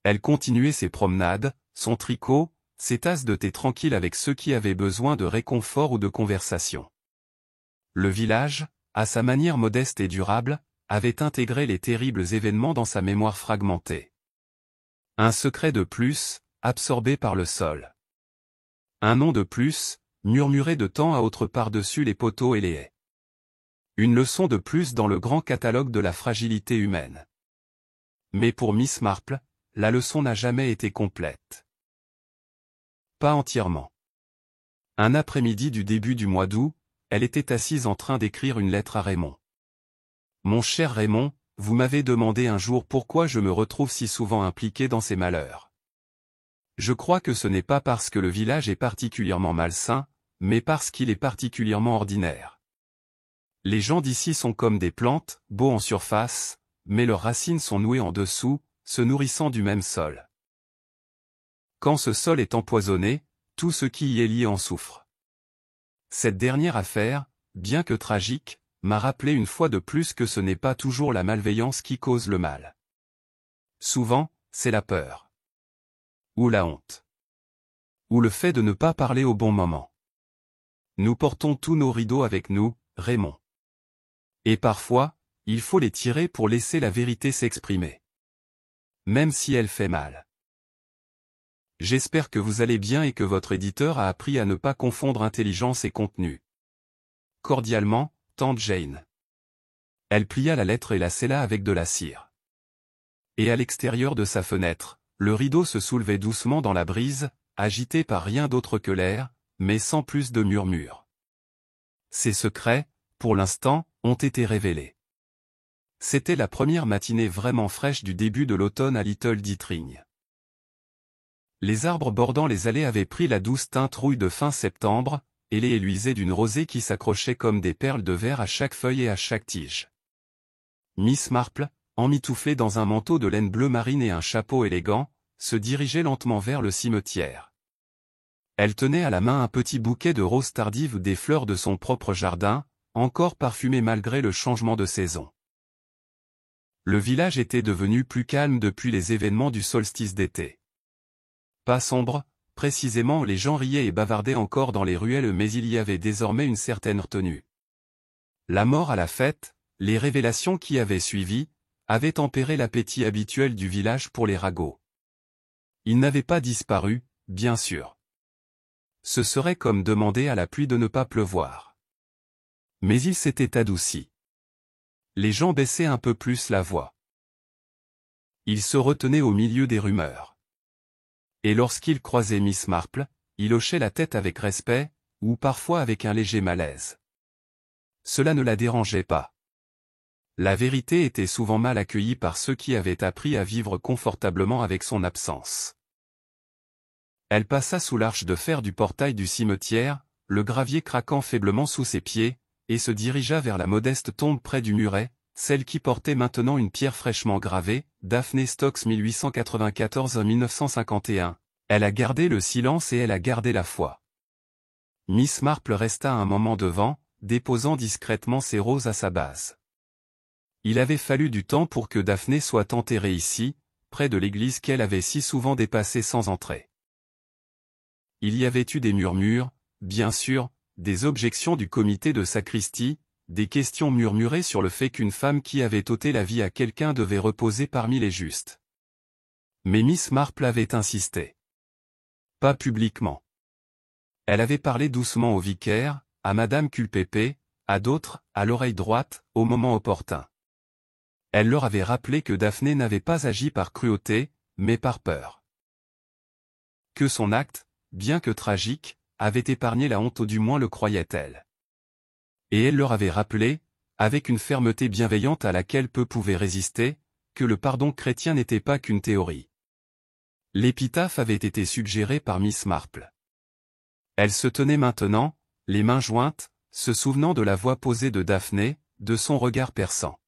Elle continuait ses promenades, son tricot, ses tasses de thé tranquilles avec ceux qui avaient besoin de réconfort ou de conversation. Le village, à sa manière modeste et durable, avait intégré les terribles événements dans sa mémoire fragmentée. Un secret de plus, absorbé par le sol. Un nom de plus, murmuré de temps à autre par-dessus les poteaux et les haies. Une leçon de plus dans le grand catalogue de la fragilité humaine. Mais pour Miss Marple, la leçon n'a jamais été complète. Pas entièrement. Un après-midi du début du mois d'août, elle était assise en train d'écrire une lettre à Raymond. « Mon cher Raymond, vous m'avez demandé un jour pourquoi je me retrouve si souvent impliqué dans ces malheurs. Je crois que ce n'est pas parce que le village est particulièrement malsain, mais parce qu'il est particulièrement ordinaire. Les gens d'ici sont comme des plantes, beaux en surface, mais leurs racines sont nouées en dessous, se nourrissant du même sol. Quand ce sol est empoisonné, tout ce qui y est lié en souffre. Cette dernière affaire, bien que tragique, m'a rappelé une fois de plus que ce n'est pas toujours la malveillance qui cause le mal. Souvent, c'est la peur. Ou la honte. Ou le fait de ne pas parler au bon moment. Nous portons tous nos rideaux avec nous, Raymond. Et parfois, il faut les tirer pour laisser la vérité s'exprimer. Même si elle fait mal. J'espère que vous allez bien et que votre éditeur a appris à ne pas confondre intelligence et contenu. Cordialement, Tante Jane. Elle plia la lettre et la scella avec de la cire. Et à l'extérieur de sa fenêtre, le rideau se soulevait doucement dans la brise, agité par rien d'autre que l'air, mais sans plus de murmures. Ses secrets, pour l'instant, ont été révélés. C'était la première matinée vraiment fraîche du début de l'automne à Little Dittring. Les arbres bordant les allées avaient pris la douce teinte rouille de fin septembre, ailés et luisés d'une rosée qui s'accrochait comme des perles de verre à chaque feuille et à chaque tige. Miss Marple, emmitouflée dans un manteau de laine bleu marine et un chapeau élégant, se dirigeait lentement vers le cimetière. Elle tenait à la main un petit bouquet de roses tardives, des fleurs de son propre jardin, encore parfumées malgré le changement de saison. Le village était devenu plus calme depuis les événements du solstice d'été. Pas sombre, précisément, les gens riaient et bavardaient encore dans les ruelles, mais il y avait désormais une certaine retenue. La mort à la fête, les révélations qui avaient suivi, avaient tempéré l'appétit habituel du village pour les ragots. Ils n'avaient pas disparu, bien sûr. Ce serait comme demander à la pluie de ne pas pleuvoir. Mais il s'était adouci. Les gens baissaient un peu plus la voix. Ils se retenaient au milieu des rumeurs. Et lorsqu'il croisait Miss Marple, il hochait la tête avec respect, ou parfois avec un léger malaise. Cela ne la dérangeait pas. La vérité était souvent mal accueillie par ceux qui avaient appris à vivre confortablement avec son absence. Elle passa sous l'arche de fer du portail du cimetière, le gravier craquant faiblement sous ses pieds, et se dirigea vers la modeste tombe près du muret, celle qui portait maintenant une pierre fraîchement gravée, Daphne Stokes 1894-1951. Elle a gardé le silence et elle a gardé la foi. Miss Marple resta un moment devant, déposant discrètement ses roses à sa base. Il avait fallu du temps pour que Daphné soit enterrée ici, près de l'église qu'elle avait si souvent dépassée sans entrer. Il y avait eu des murmures, bien sûr, des objections du comité de sacristie, des questions murmurées sur le fait qu'une femme qui avait ôté la vie à quelqu'un devait reposer parmi les justes. Mais Miss Marple avait insisté. Pas publiquement. Elle avait parlé doucement au vicaire, à Madame Culpépé, à d'autres, à l'oreille droite, au moment opportun. Elle leur avait rappelé que Daphné n'avait pas agi par cruauté, mais par peur. Que son acte, bien que tragique, avait épargné la honte, ou du moins le croyait-elle. Et elle leur avait rappelé, avec une fermeté bienveillante à laquelle peu pouvaient résister, que le pardon chrétien n'était pas qu'une théorie. L'épitaphe avait été suggérée par Miss Marple. Elle se tenait maintenant, les mains jointes, se souvenant de la voix posée de Daphné, de son regard perçant.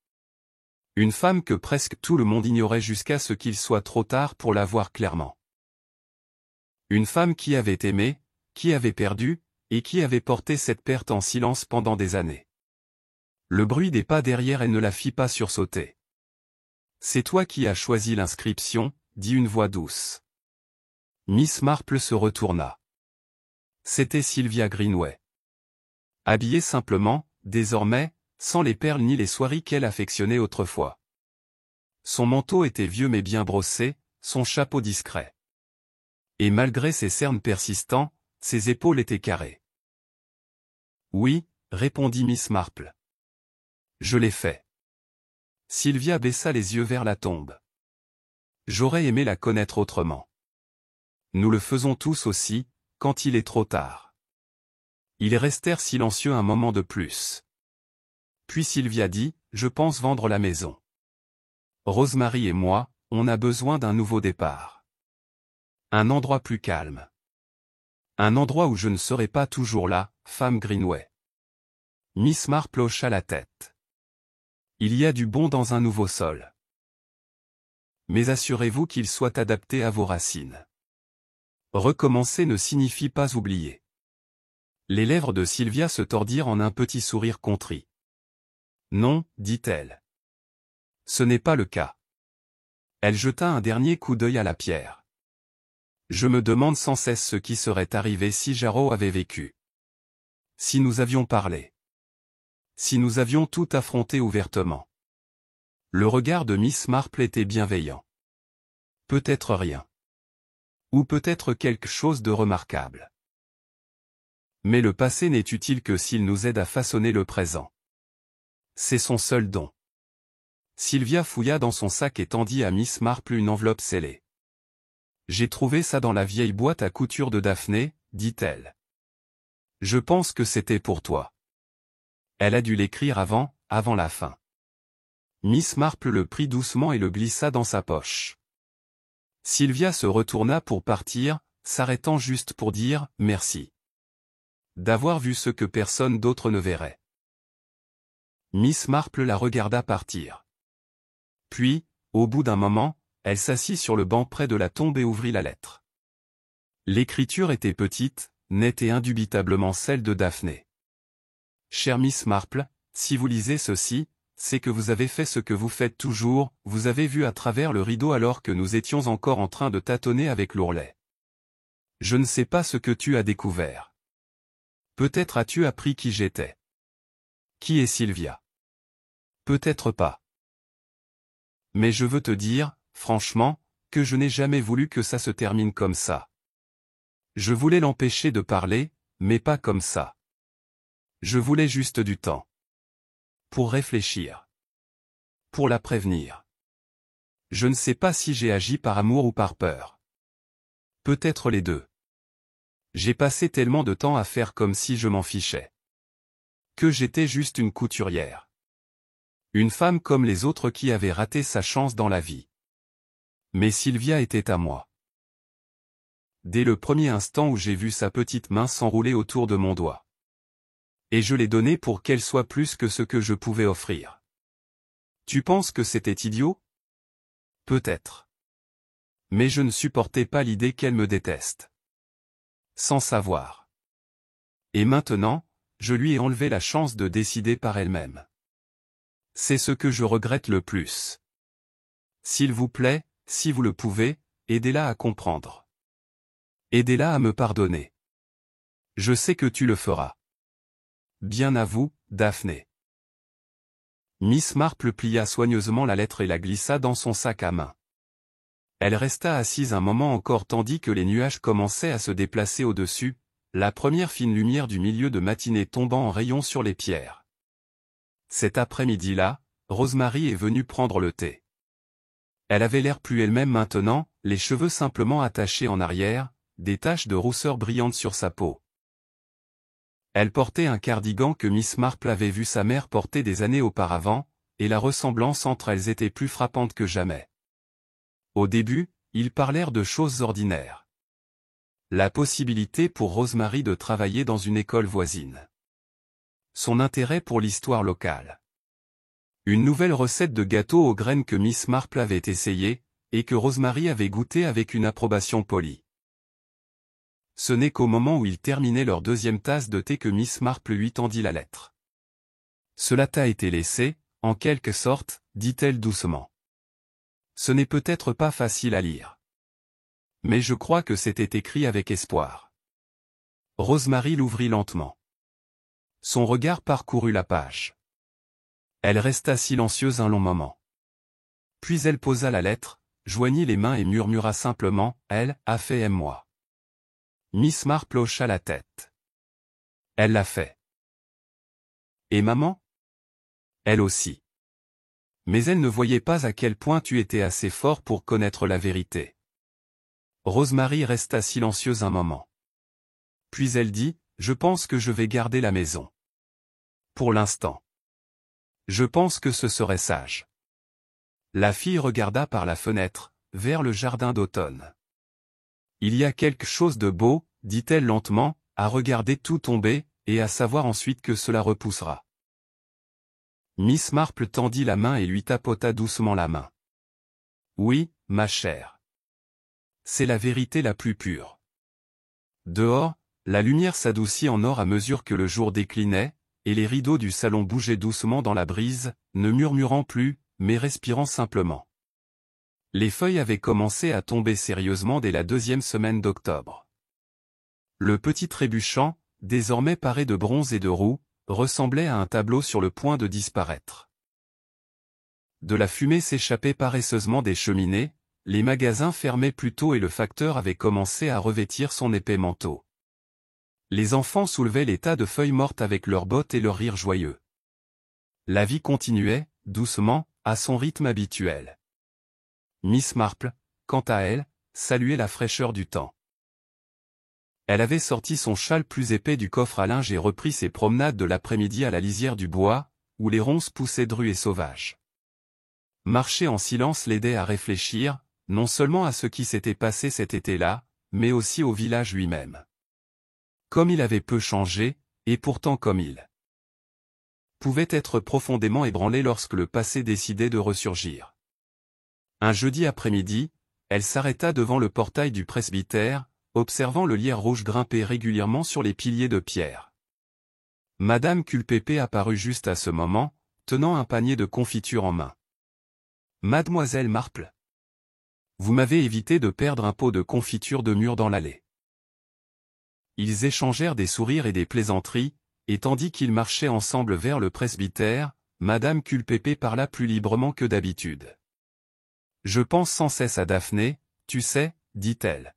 Une femme que presque tout le monde ignorait jusqu'à ce qu'il soit trop tard pour la voir clairement. Une femme qui avait aimé, qui avait perdu, et qui avait porté cette perte en silence pendant des années. Le bruit des pas derrière elle ne la fit pas sursauter. « C'est toi qui as choisi l'inscription », dit une voix douce. Miss Marple se retourna. C'était Sylvia Greenway. Habillée simplement, désormais, sans les perles ni les soieries qu'elle affectionnait autrefois. Son manteau était vieux mais bien brossé, son chapeau discret. Et malgré ses cernes persistants, ses épaules étaient carrées. « Oui », répondit Miss Marple. « Je l'ai fait. » Sylvia baissa les yeux vers la tombe. « J'aurais aimé la connaître autrement. Nous le faisons tous aussi, quand il est trop tard. » Ils restèrent silencieux un moment de plus. Puis Sylvia dit, « Je pense vendre la maison. Rosemary et moi, on a besoin d'un nouveau départ. Un endroit plus calme. Un endroit où je ne serai pas toujours là, femme Greenway. » Miss Marple hocha la tête. « Il y a du bon dans un nouveau sol. Mais assurez-vous qu'il soit adapté à vos racines. Recommencer ne signifie pas oublier. » Les lèvres de Sylvia se tordirent en un petit sourire contrit. « Non, dit-elle. Ce n'est pas le cas. » Elle jeta un dernier coup d'œil à la pierre. « Je me demande sans cesse ce qui serait arrivé si Jarrow avait vécu. Si nous avions parlé. Si nous avions tout affronté ouvertement. » Le regard de Miss Marple était bienveillant. « Peut-être rien. Ou peut-être quelque chose de remarquable. Mais le passé n'est utile que s'il nous aide à façonner le présent. C'est son seul don. » Sylvia fouilla dans son sac et tendit à Miss Marple une enveloppe scellée. J'ai trouvé ça dans la vieille boîte à couture de Daphné, dit-elle. Je pense que c'était pour toi. Elle a dû l'écrire avant la fin. Miss Marple le prit doucement et le glissa dans sa poche. Sylvia se retourna pour partir, s'arrêtant juste pour dire « merci » d'avoir vu ce que personne d'autre ne verrait. Miss Marple la regarda partir. Puis, au bout d'un moment, elle s'assit sur le banc près de la tombe et ouvrit la lettre. L'écriture était petite, nette et indubitablement celle de Daphné. Chère Miss Marple, si vous lisez ceci, c'est que vous avez fait ce que vous faites toujours, vous avez vu à travers le rideau alors que nous étions encore en train de tâtonner avec l'ourlet. Je ne sais pas ce que tu as découvert. Peut-être as-tu appris qui j'étais. Qui est Sylvia? Peut-être pas. Mais je veux te dire, franchement, que je n'ai jamais voulu que ça se termine comme ça. Je voulais l'empêcher de parler, mais pas comme ça. Je voulais juste du temps. Pour réfléchir. Pour la prévenir. Je ne sais pas si j'ai agi par amour ou par peur. Peut-être les deux. J'ai passé tellement de temps à faire comme si je m'en fichais. Que j'étais juste une couturière. Une femme comme les autres qui avait raté sa chance dans la vie. Mais Sylvia était à moi. Dès le premier instant où j'ai vu sa petite main s'enrouler autour de mon doigt. Et je l'ai donnée pour qu'elle soit plus que ce que je pouvais offrir. Tu penses que c'était idiot? Peut-être. Mais je ne supportais pas l'idée qu'elle me déteste. Sans savoir. Et maintenant, je lui ai enlevé la chance de décider par elle-même. C'est ce que je regrette le plus. S'il vous plaît, si vous le pouvez, aidez-la à comprendre. Aidez-la à me pardonner. Je sais que tu le feras. Bien à vous, Daphné. Miss Marple plia soigneusement la lettre et la glissa dans son sac à main. Elle resta assise un moment encore tandis que les nuages commençaient à se déplacer au-dessus, la première fine lumière du milieu de matinée tombant en rayons sur les pierres. Cet après-midi-là, Rosemary est venue prendre le thé. Elle avait l'air plus elle-même maintenant, les cheveux simplement attachés en arrière, des taches de rousseur brillantes sur sa peau. Elle portait un cardigan que Miss Marple avait vu sa mère porter des années auparavant, et la ressemblance entre elles était plus frappante que jamais. Au début, ils parlèrent de choses ordinaires. La possibilité pour Rosemary de travailler dans une école voisine. Son intérêt pour l'histoire locale. Une nouvelle recette de gâteau aux graines que Miss Marple avait essayée, et que Rosemary avait goûté avec une approbation polie. Ce n'est qu'au moment où ils terminaient leur deuxième tasse de thé que Miss Marple lui tendit la lettre. Cela t'a été laissé, en quelque sorte, dit-elle doucement. Ce n'est peut-être pas facile à lire. Mais je crois que c'était écrit avec espoir. Rosemary l'ouvrit lentement. Son regard parcourut la page. Elle resta silencieuse un long moment. Puis elle posa la lettre, joignit les mains et murmura simplement « Elle a fait aime-moi ». Miss Marple hocha la tête. Elle l'a fait. Et maman? Elle aussi. Mais elle ne voyait pas à quel point tu étais assez fort pour connaître la vérité. Rosemary resta silencieuse un moment. Puis elle dit, je pense que je vais garder la maison. Pour l'instant. Je pense que ce serait sage. La fille regarda par la fenêtre, vers le jardin d'automne. Il y a quelque chose de beau, dit-elle lentement, à regarder tout tomber, et à savoir ensuite que cela repoussera. Miss Marple tendit la main et lui tapota doucement la main. Oui, ma chère. C'est la vérité la plus pure. Dehors, la lumière s'adoucit en or à mesure que le jour déclinait, et les rideaux du salon bougeaient doucement dans la brise, ne murmurant plus, mais respirant simplement. Les feuilles avaient commencé à tomber sérieusement dès la deuxième semaine d'octobre. Le petit trébuchant, désormais paré de bronze et de roux, ressemblait à un tableau sur le point de disparaître. De la fumée s'échappait paresseusement des cheminées, les magasins fermaient plus tôt et le facteur avait commencé à revêtir son épais manteau. Les enfants soulevaient les tas de feuilles mortes avec leurs bottes et leurs rires joyeux. La vie continuait, doucement, à son rythme habituel. Miss Marple, quant à elle, saluer la fraîcheur du temps. Elle avait sorti son châle plus épais du coffre à linge et repris ses promenades de l'après-midi à la lisière du bois, où les ronces poussaient drues et sauvages. Marcher en silence l'aidait à réfléchir, non seulement à ce qui s'était passé cet été-là, mais aussi au village lui-même. Comme il avait peu changé, et pourtant comme il pouvait être profondément ébranlé lorsque le passé décidait de ressurgir. Un jeudi après-midi, elle s'arrêta devant le portail du presbytère, observant le lierre rouge grimper régulièrement sur les piliers de pierre. Madame Culpépé apparut juste à ce moment, tenant un panier de confiture en main. « Mademoiselle Marple, vous m'avez évité de perdre un pot de confiture de mûre dans l'allée. » Ils échangèrent des sourires et des plaisanteries, et tandis qu'ils marchaient ensemble vers le presbytère, Madame Culpépé parla plus librement que d'habitude. « Je pense sans cesse à Daphné, tu sais, dit-elle.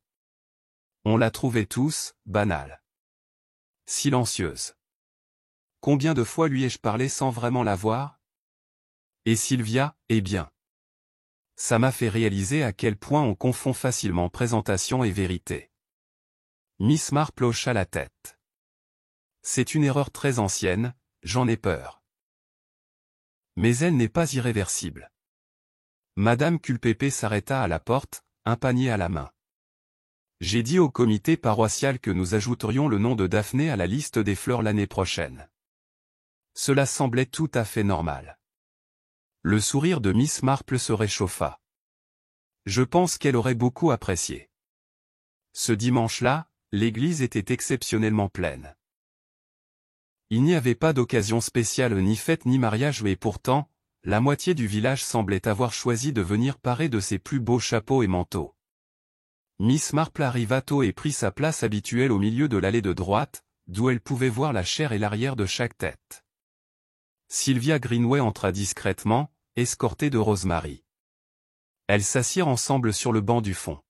On la trouvait tous, banale. Silencieuse. Combien de fois lui ai-je parlé sans vraiment la voir? Et Sylvia, eh bien. Ça m'a fait réaliser à quel point on confond facilement présentation et vérité. » Miss Marple hocha la tête. « C'est une erreur très ancienne, j'en ai peur. Mais elle n'est pas irréversible. » Madame Culpépé s'arrêta à la porte, un panier à la main. « J'ai dit au comité paroissial que nous ajouterions le nom de Daphné à la liste des fleurs l'année prochaine. » Cela semblait tout à fait normal. Le sourire de Miss Marple se réchauffa. Je pense qu'elle aurait beaucoup apprécié. Ce dimanche-là, l'église était exceptionnellement pleine. Il n'y avait pas d'occasion spéciale ni fête ni mariage et pourtant, la moitié du village semblait avoir choisi de venir parer de ses plus beaux chapeaux et manteaux. Miss Marple arriva tôt et prit sa place habituelle au milieu de l'allée de droite, d'où elle pouvait voir la chair et l'arrière de chaque tête. Sylvia Greenway entra discrètement, escortée de Rosemary. Elles s'assirent ensemble sur le banc du fond.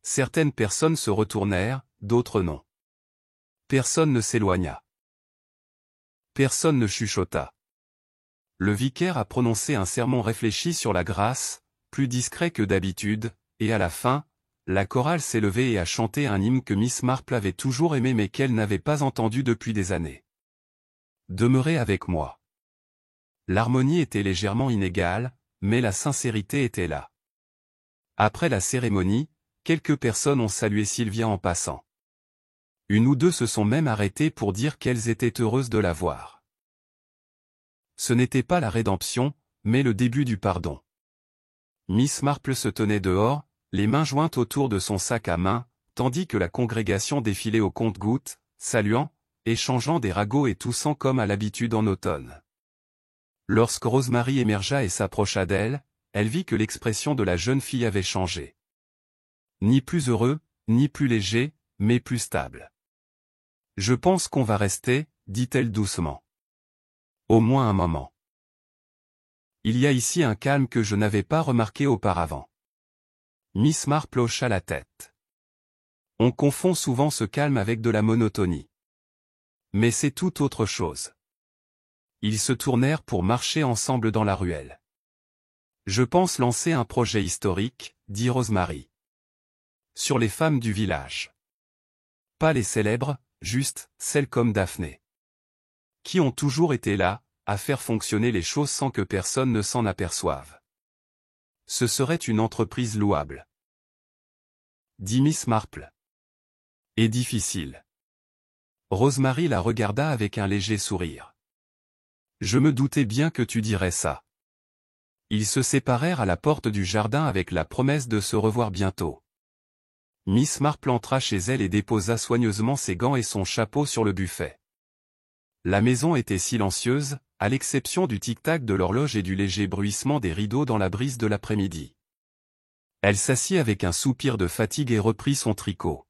Certaines personnes se retournèrent, d'autres non. Personne ne s'éloigna. Personne ne chuchota. Le vicaire a prononcé un sermon réfléchi sur la grâce, plus discret que d'habitude, et à la fin, la chorale s'est levée et a chanté un hymne que Miss Marple avait toujours aimé mais qu'elle n'avait pas entendu depuis des années. Demeurez avec moi. L'harmonie était légèrement inégale, mais la sincérité était là. Après la cérémonie, quelques personnes ont salué Sylvia en passant. Une ou deux se sont même arrêtées pour dire qu'elles étaient heureuses de la voir. Ce n'était pas la rédemption, mais le début du pardon. Miss Marple se tenait dehors, les mains jointes autour de son sac à main, tandis que la congrégation défilait au compte-gouttes, saluant, échangeant des ragots et toussant comme à l'habitude en automne. Lorsque Rosemary émergea et s'approcha d'elle, elle vit que l'expression de la jeune fille avait changé. Ni plus heureux, ni plus léger, mais plus stable. « Je pense qu'on va rester, dit-elle doucement. Au moins un moment. Il y a ici un calme que je n'avais pas remarqué auparavant. » Miss Marple hocha la tête. On confond souvent ce calme avec de la monotonie. Mais c'est tout autre chose. Ils se tournèrent pour marcher ensemble dans la ruelle. « Je pense lancer un projet historique, dit Rosemary. Sur les femmes du village. Pas les célèbres, juste celles comme Daphné. Qui ont toujours été là, à faire fonctionner les choses sans que personne ne s'en aperçoive. Ce serait une entreprise louable. » Dit Miss Marple. « Et difficile. » Rosemary la regarda avec un léger sourire. « Je me doutais bien que tu dirais ça. » Ils se séparèrent à la porte du jardin avec la promesse de se revoir bientôt. Miss Marple entra chez elle et déposa soigneusement ses gants et son chapeau sur le buffet. La maison était silencieuse, à l'exception du tic-tac de l'horloge et du léger bruissement des rideaux dans la brise de l'après-midi. Elle s'assit avec un soupir de fatigue et reprit son tricot.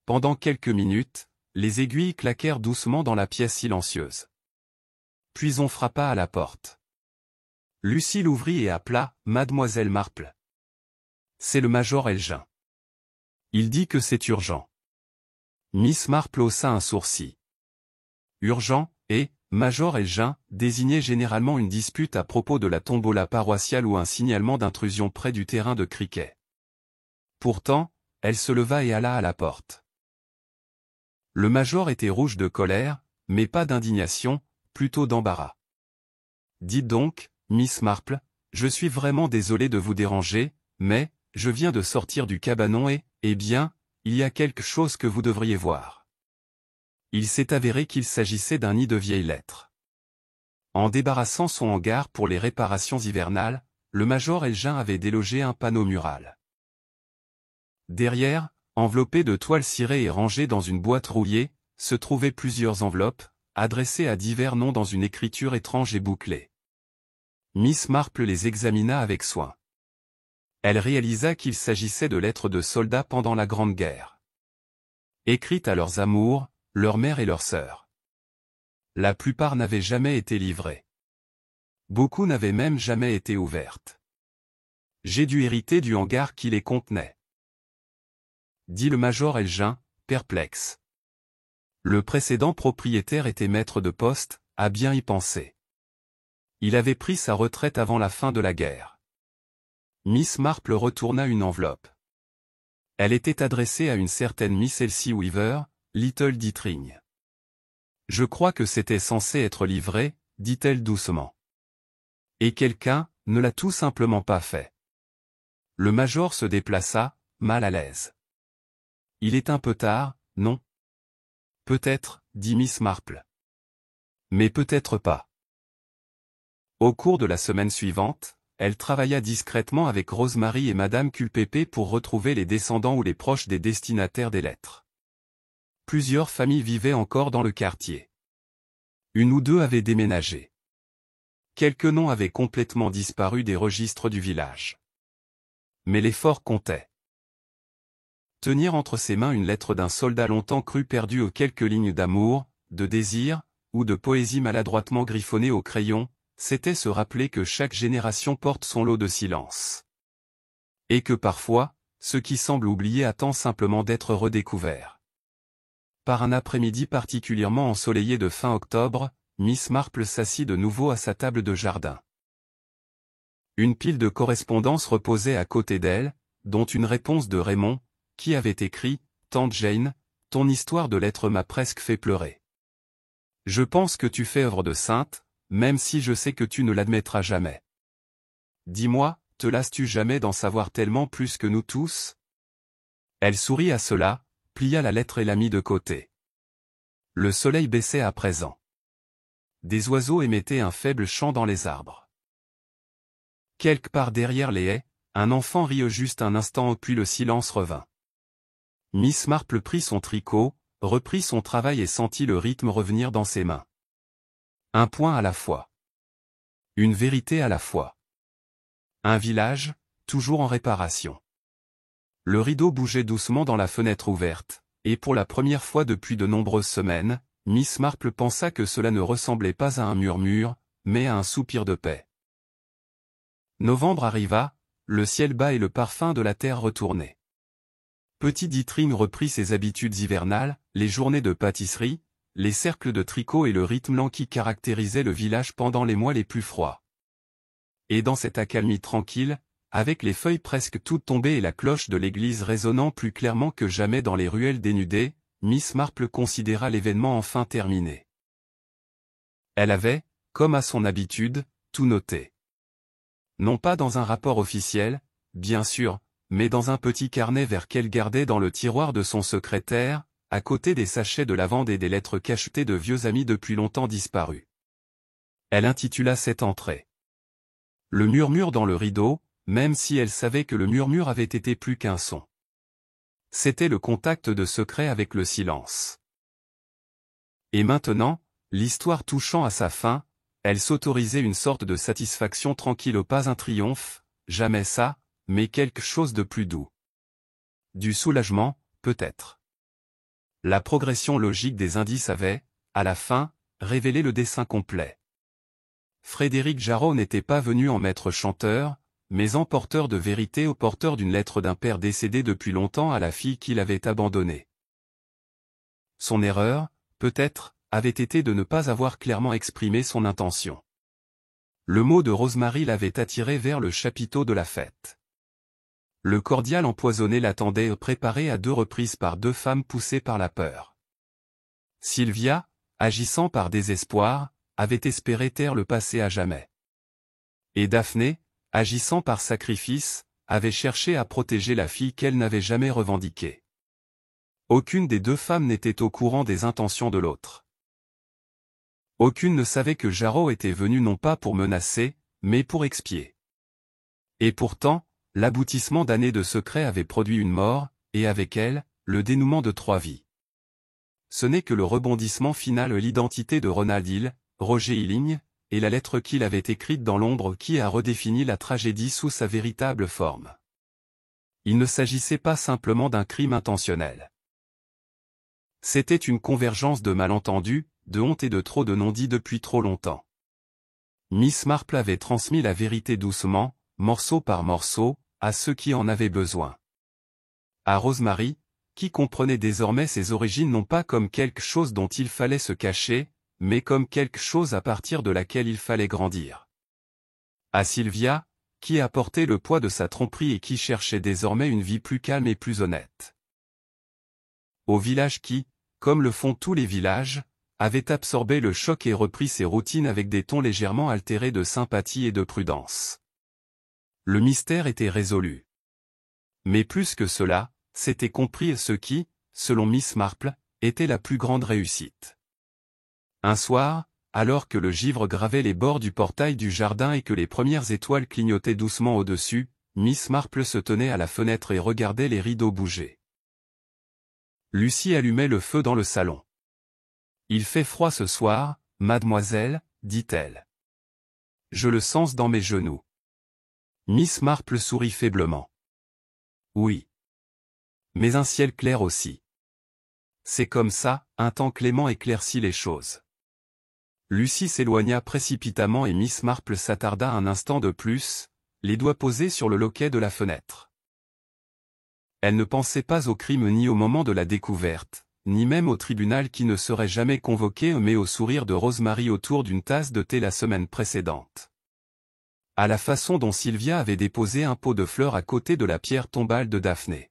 Pendant quelques minutes, les aiguilles claquèrent doucement dans la pièce silencieuse. Puis on frappa à la porte. Lucie l'ouvrit et appela « Mademoiselle Marple. » C'est le major Elgin. Il dit que c'est urgent. Miss Marple haussa un sourcil. Urgent, et, major Elgin, désignait généralement une dispute à propos de la tombola paroissiale ou un signalement d'intrusion près du terrain de cricket. Pourtant, elle se leva et alla à la porte. Le major était rouge de colère, mais pas d'indignation, plutôt d'embarras. « Dites donc, Miss Marple, je suis vraiment désolé de vous déranger, mais, je viens de sortir du cabanon et, eh bien, il y a quelque chose que vous devriez voir. » Il s'est avéré qu'il s'agissait d'un nid de vieilles lettres. En débarrassant son hangar pour les réparations hivernales, le major Elgin avait délogé un panneau mural. Derrière, enveloppé de toile cirée et rangé dans une boîte rouillée, se trouvaient plusieurs enveloppes, adressées à divers noms dans une écriture étrange et bouclée. Miss Marple les examina avec soin. Elle réalisa qu'il s'agissait de lettres de soldats pendant la Grande Guerre. Écrites à leurs amours, leur mère et leurs sœurs. La plupart n'avaient jamais été livrées. Beaucoup n'avaient même jamais été ouvertes. J'ai dû hériter du hangar qui les contenait, dit le major Elgin, perplexe. Le précédent propriétaire était maître de poste, à bien y penser. Il avait pris sa retraite avant la fin de la guerre. Miss Marple retourna une enveloppe. Elle était adressée à une certaine Miss Elsie Weaver, Little Ditring. « Je crois que c'était censé être livré, dit-elle doucement. Et quelqu'un ne l'a tout simplement pas fait. » Le major se déplaça, mal à l'aise. « Il est un peu tard, non ? » « Peut-être, dit Miss Marple. Mais peut-être pas. » Au cours de la semaine suivante, elle travailla discrètement avec Rosemary et Madame Culpeper pour retrouver les descendants ou les proches des destinataires des lettres. Plusieurs familles vivaient encore dans le quartier. Une ou deux avaient déménagé. Quelques noms avaient complètement disparu des registres du village. Mais l'effort comptait. Tenir entre ses mains une lettre d'un soldat longtemps cru perdu aux quelques lignes d'amour, de désir, ou de poésie maladroitement griffonnée au crayon, c'était se rappeler que chaque génération porte son lot de silence. Et que parfois, ce qui semble oublié attend simplement d'être redécouvert. Par un après-midi particulièrement ensoleillé de fin octobre, Miss Marple s'assit de nouveau à sa table de jardin. Une pile de correspondances reposait à côté d'elle, dont une réponse de Raymond, qui avait écrit « Tante Jane, ton histoire de lettres m'a presque fait pleurer. Je pense que tu fais œuvre de sainte, même si je sais que tu ne l'admettras jamais. Dis-moi, te lasses-tu jamais d'en savoir tellement plus que nous tous ?» Elle sourit à cela, plia la lettre et la mit de côté. Le soleil baissait à présent. Des oiseaux émettaient un faible chant dans les arbres. Quelque part derrière les haies, un enfant rit juste un instant puis le silence revint. Miss Marple prit son tricot, reprit son travail et sentit le rythme revenir dans ses mains. Un point à la fois. Une vérité à la fois. Un village, toujours en réparation. Le rideau bougeait doucement dans la fenêtre ouverte, et pour la première fois depuis de nombreuses semaines, Miss Marple pensa que cela ne ressemblait pas à un murmure, mais à un soupir de paix. Novembre arriva, le ciel bas et le parfum de la terre retourné. Petit Ditring reprit ses habitudes hivernales, les journées de pâtisserie, les cercles de tricot et le rythme lent qui caractérisait le village pendant les mois les plus froids. Et dans cette accalmie tranquille, avec les feuilles presque toutes tombées et la cloche de l'église résonnant plus clairement que jamais dans les ruelles dénudées, Miss Marple considéra l'événement enfin terminé. Elle avait, comme à son habitude, tout noté. Non pas dans un rapport officiel, bien sûr, mais dans un petit carnet vert qu'elle gardait dans le tiroir de son secrétaire, à côté des sachets de lavande et des lettres cachetées de vieux amis depuis longtemps disparus. Elle intitula cette entrée « Le murmure dans le rideau », même si elle savait que le murmure avait été plus qu'un son. C'était le contact de secret avec le silence. Et maintenant, l'histoire touchant à sa fin, elle s'autorisait une sorte de satisfaction tranquille au pas un triomphe, jamais ça, mais quelque chose de plus doux. Du soulagement, peut-être. La progression logique des indices avait, à la fin, révélé le dessin complet. Frédéric Jarreau n'était pas venu en maître chanteur, mais en porteur de vérité au porteur d'une lettre d'un père décédé depuis longtemps à la fille qu'il avait abandonnée. Son erreur, peut-être, avait été de ne pas avoir clairement exprimé son intention. Le mot de Rosemary l'avait attiré vers le chapiteau de la fête. Le cordial empoisonné l'attendait préparé à 2 reprises par 2 femmes poussées par la peur. Sylvia, agissant par désespoir, avait espéré taire le passé à jamais. Et Daphné, agissant par sacrifice, avait cherché à protéger la fille qu'elle n'avait jamais revendiquée. Aucune des 2 femmes n'était au courant des intentions de l'autre. Aucune ne savait que Jarreau était venu non pas pour menacer, mais pour expier. Et pourtant, l'aboutissement d'années de secrets avait produit une mort, et avec elle, le dénouement de 3 vies. Ce n'est que le rebondissement final l'identité de Ronald Hill, Roger Hilling, et la lettre qu'il avait écrite dans l'ombre qui a redéfini la tragédie sous sa véritable forme. Il ne s'agissait pas simplement d'un crime intentionnel. C'était une convergence de malentendus, de honte et de trop de non-dits depuis trop longtemps. Miss Marple avait transmis la vérité doucement, morceau par morceau, à ceux qui en avaient besoin. À Rosemary, qui comprenait désormais ses origines non pas comme quelque chose dont il fallait se cacher, mais comme quelque chose à partir de laquelle il fallait grandir. À Sylvia, qui apportait le poids de sa tromperie et qui cherchait désormais une vie plus calme et plus honnête. Au village qui, comme le font tous les villages, avait absorbé le choc et repris ses routines avec des tons légèrement altérés de sympathie et de prudence. Le mystère était résolu. Mais plus que cela, c'était compris ce qui, selon Miss Marple, était la plus grande réussite. Un soir, alors que le givre gravait les bords du portail du jardin et que les premières étoiles clignotaient doucement au-dessus, Miss Marple se tenait à la fenêtre et regardait les rideaux bouger. Lucie allumait le feu dans le salon. « Il fait froid ce soir, mademoiselle, dit-elle. Je le sens dans mes genoux. » Miss Marple sourit faiblement. « Oui. Mais un ciel clair aussi. C'est comme ça, un temps clément éclaircit les choses. » Lucie s'éloigna précipitamment et Miss Marple s'attarda un instant de plus, les doigts posés sur le loquet de la fenêtre. Elle ne pensait pas au crime ni au moment de la découverte, ni même au tribunal qui ne serait jamais convoqué mais au sourire de Rosemary autour d'une tasse de thé la semaine précédente. À la façon dont Sylvia avait déposé un pot de fleurs à côté de la pierre tombale de Daphné.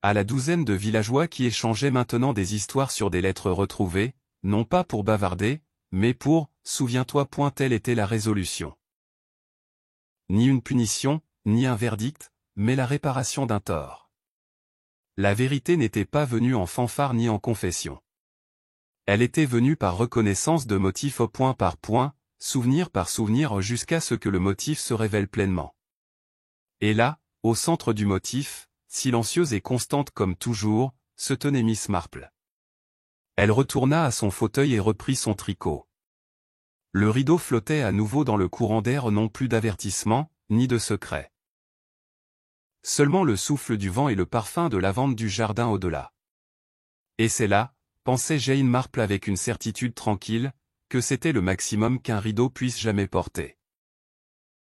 À la douzaine de villageois qui échangeaient maintenant des histoires sur des lettres retrouvées, non pas pour bavarder, mais pour, souviens-toi, telle était la résolution. Ni une punition, ni un verdict, mais la réparation d'un tort. La vérité n'était pas venue en fanfare ni en confession. Elle était venue par reconnaissance de motif point par point, souvenir par souvenir jusqu'à ce que le motif se révèle pleinement. Et là, au centre du motif, silencieuse et constante comme toujours, se tenait Miss Marple. Elle retourna à son fauteuil et reprit son tricot. Le rideau flottait à nouveau dans le courant d'air, non plus d'avertissement, ni de secret. Seulement le souffle du vent et le parfum de lavande du jardin au-delà. Et c'est là, pensait Jane Marple avec une certitude tranquille, que c'était le maximum qu'un rideau puisse jamais porter.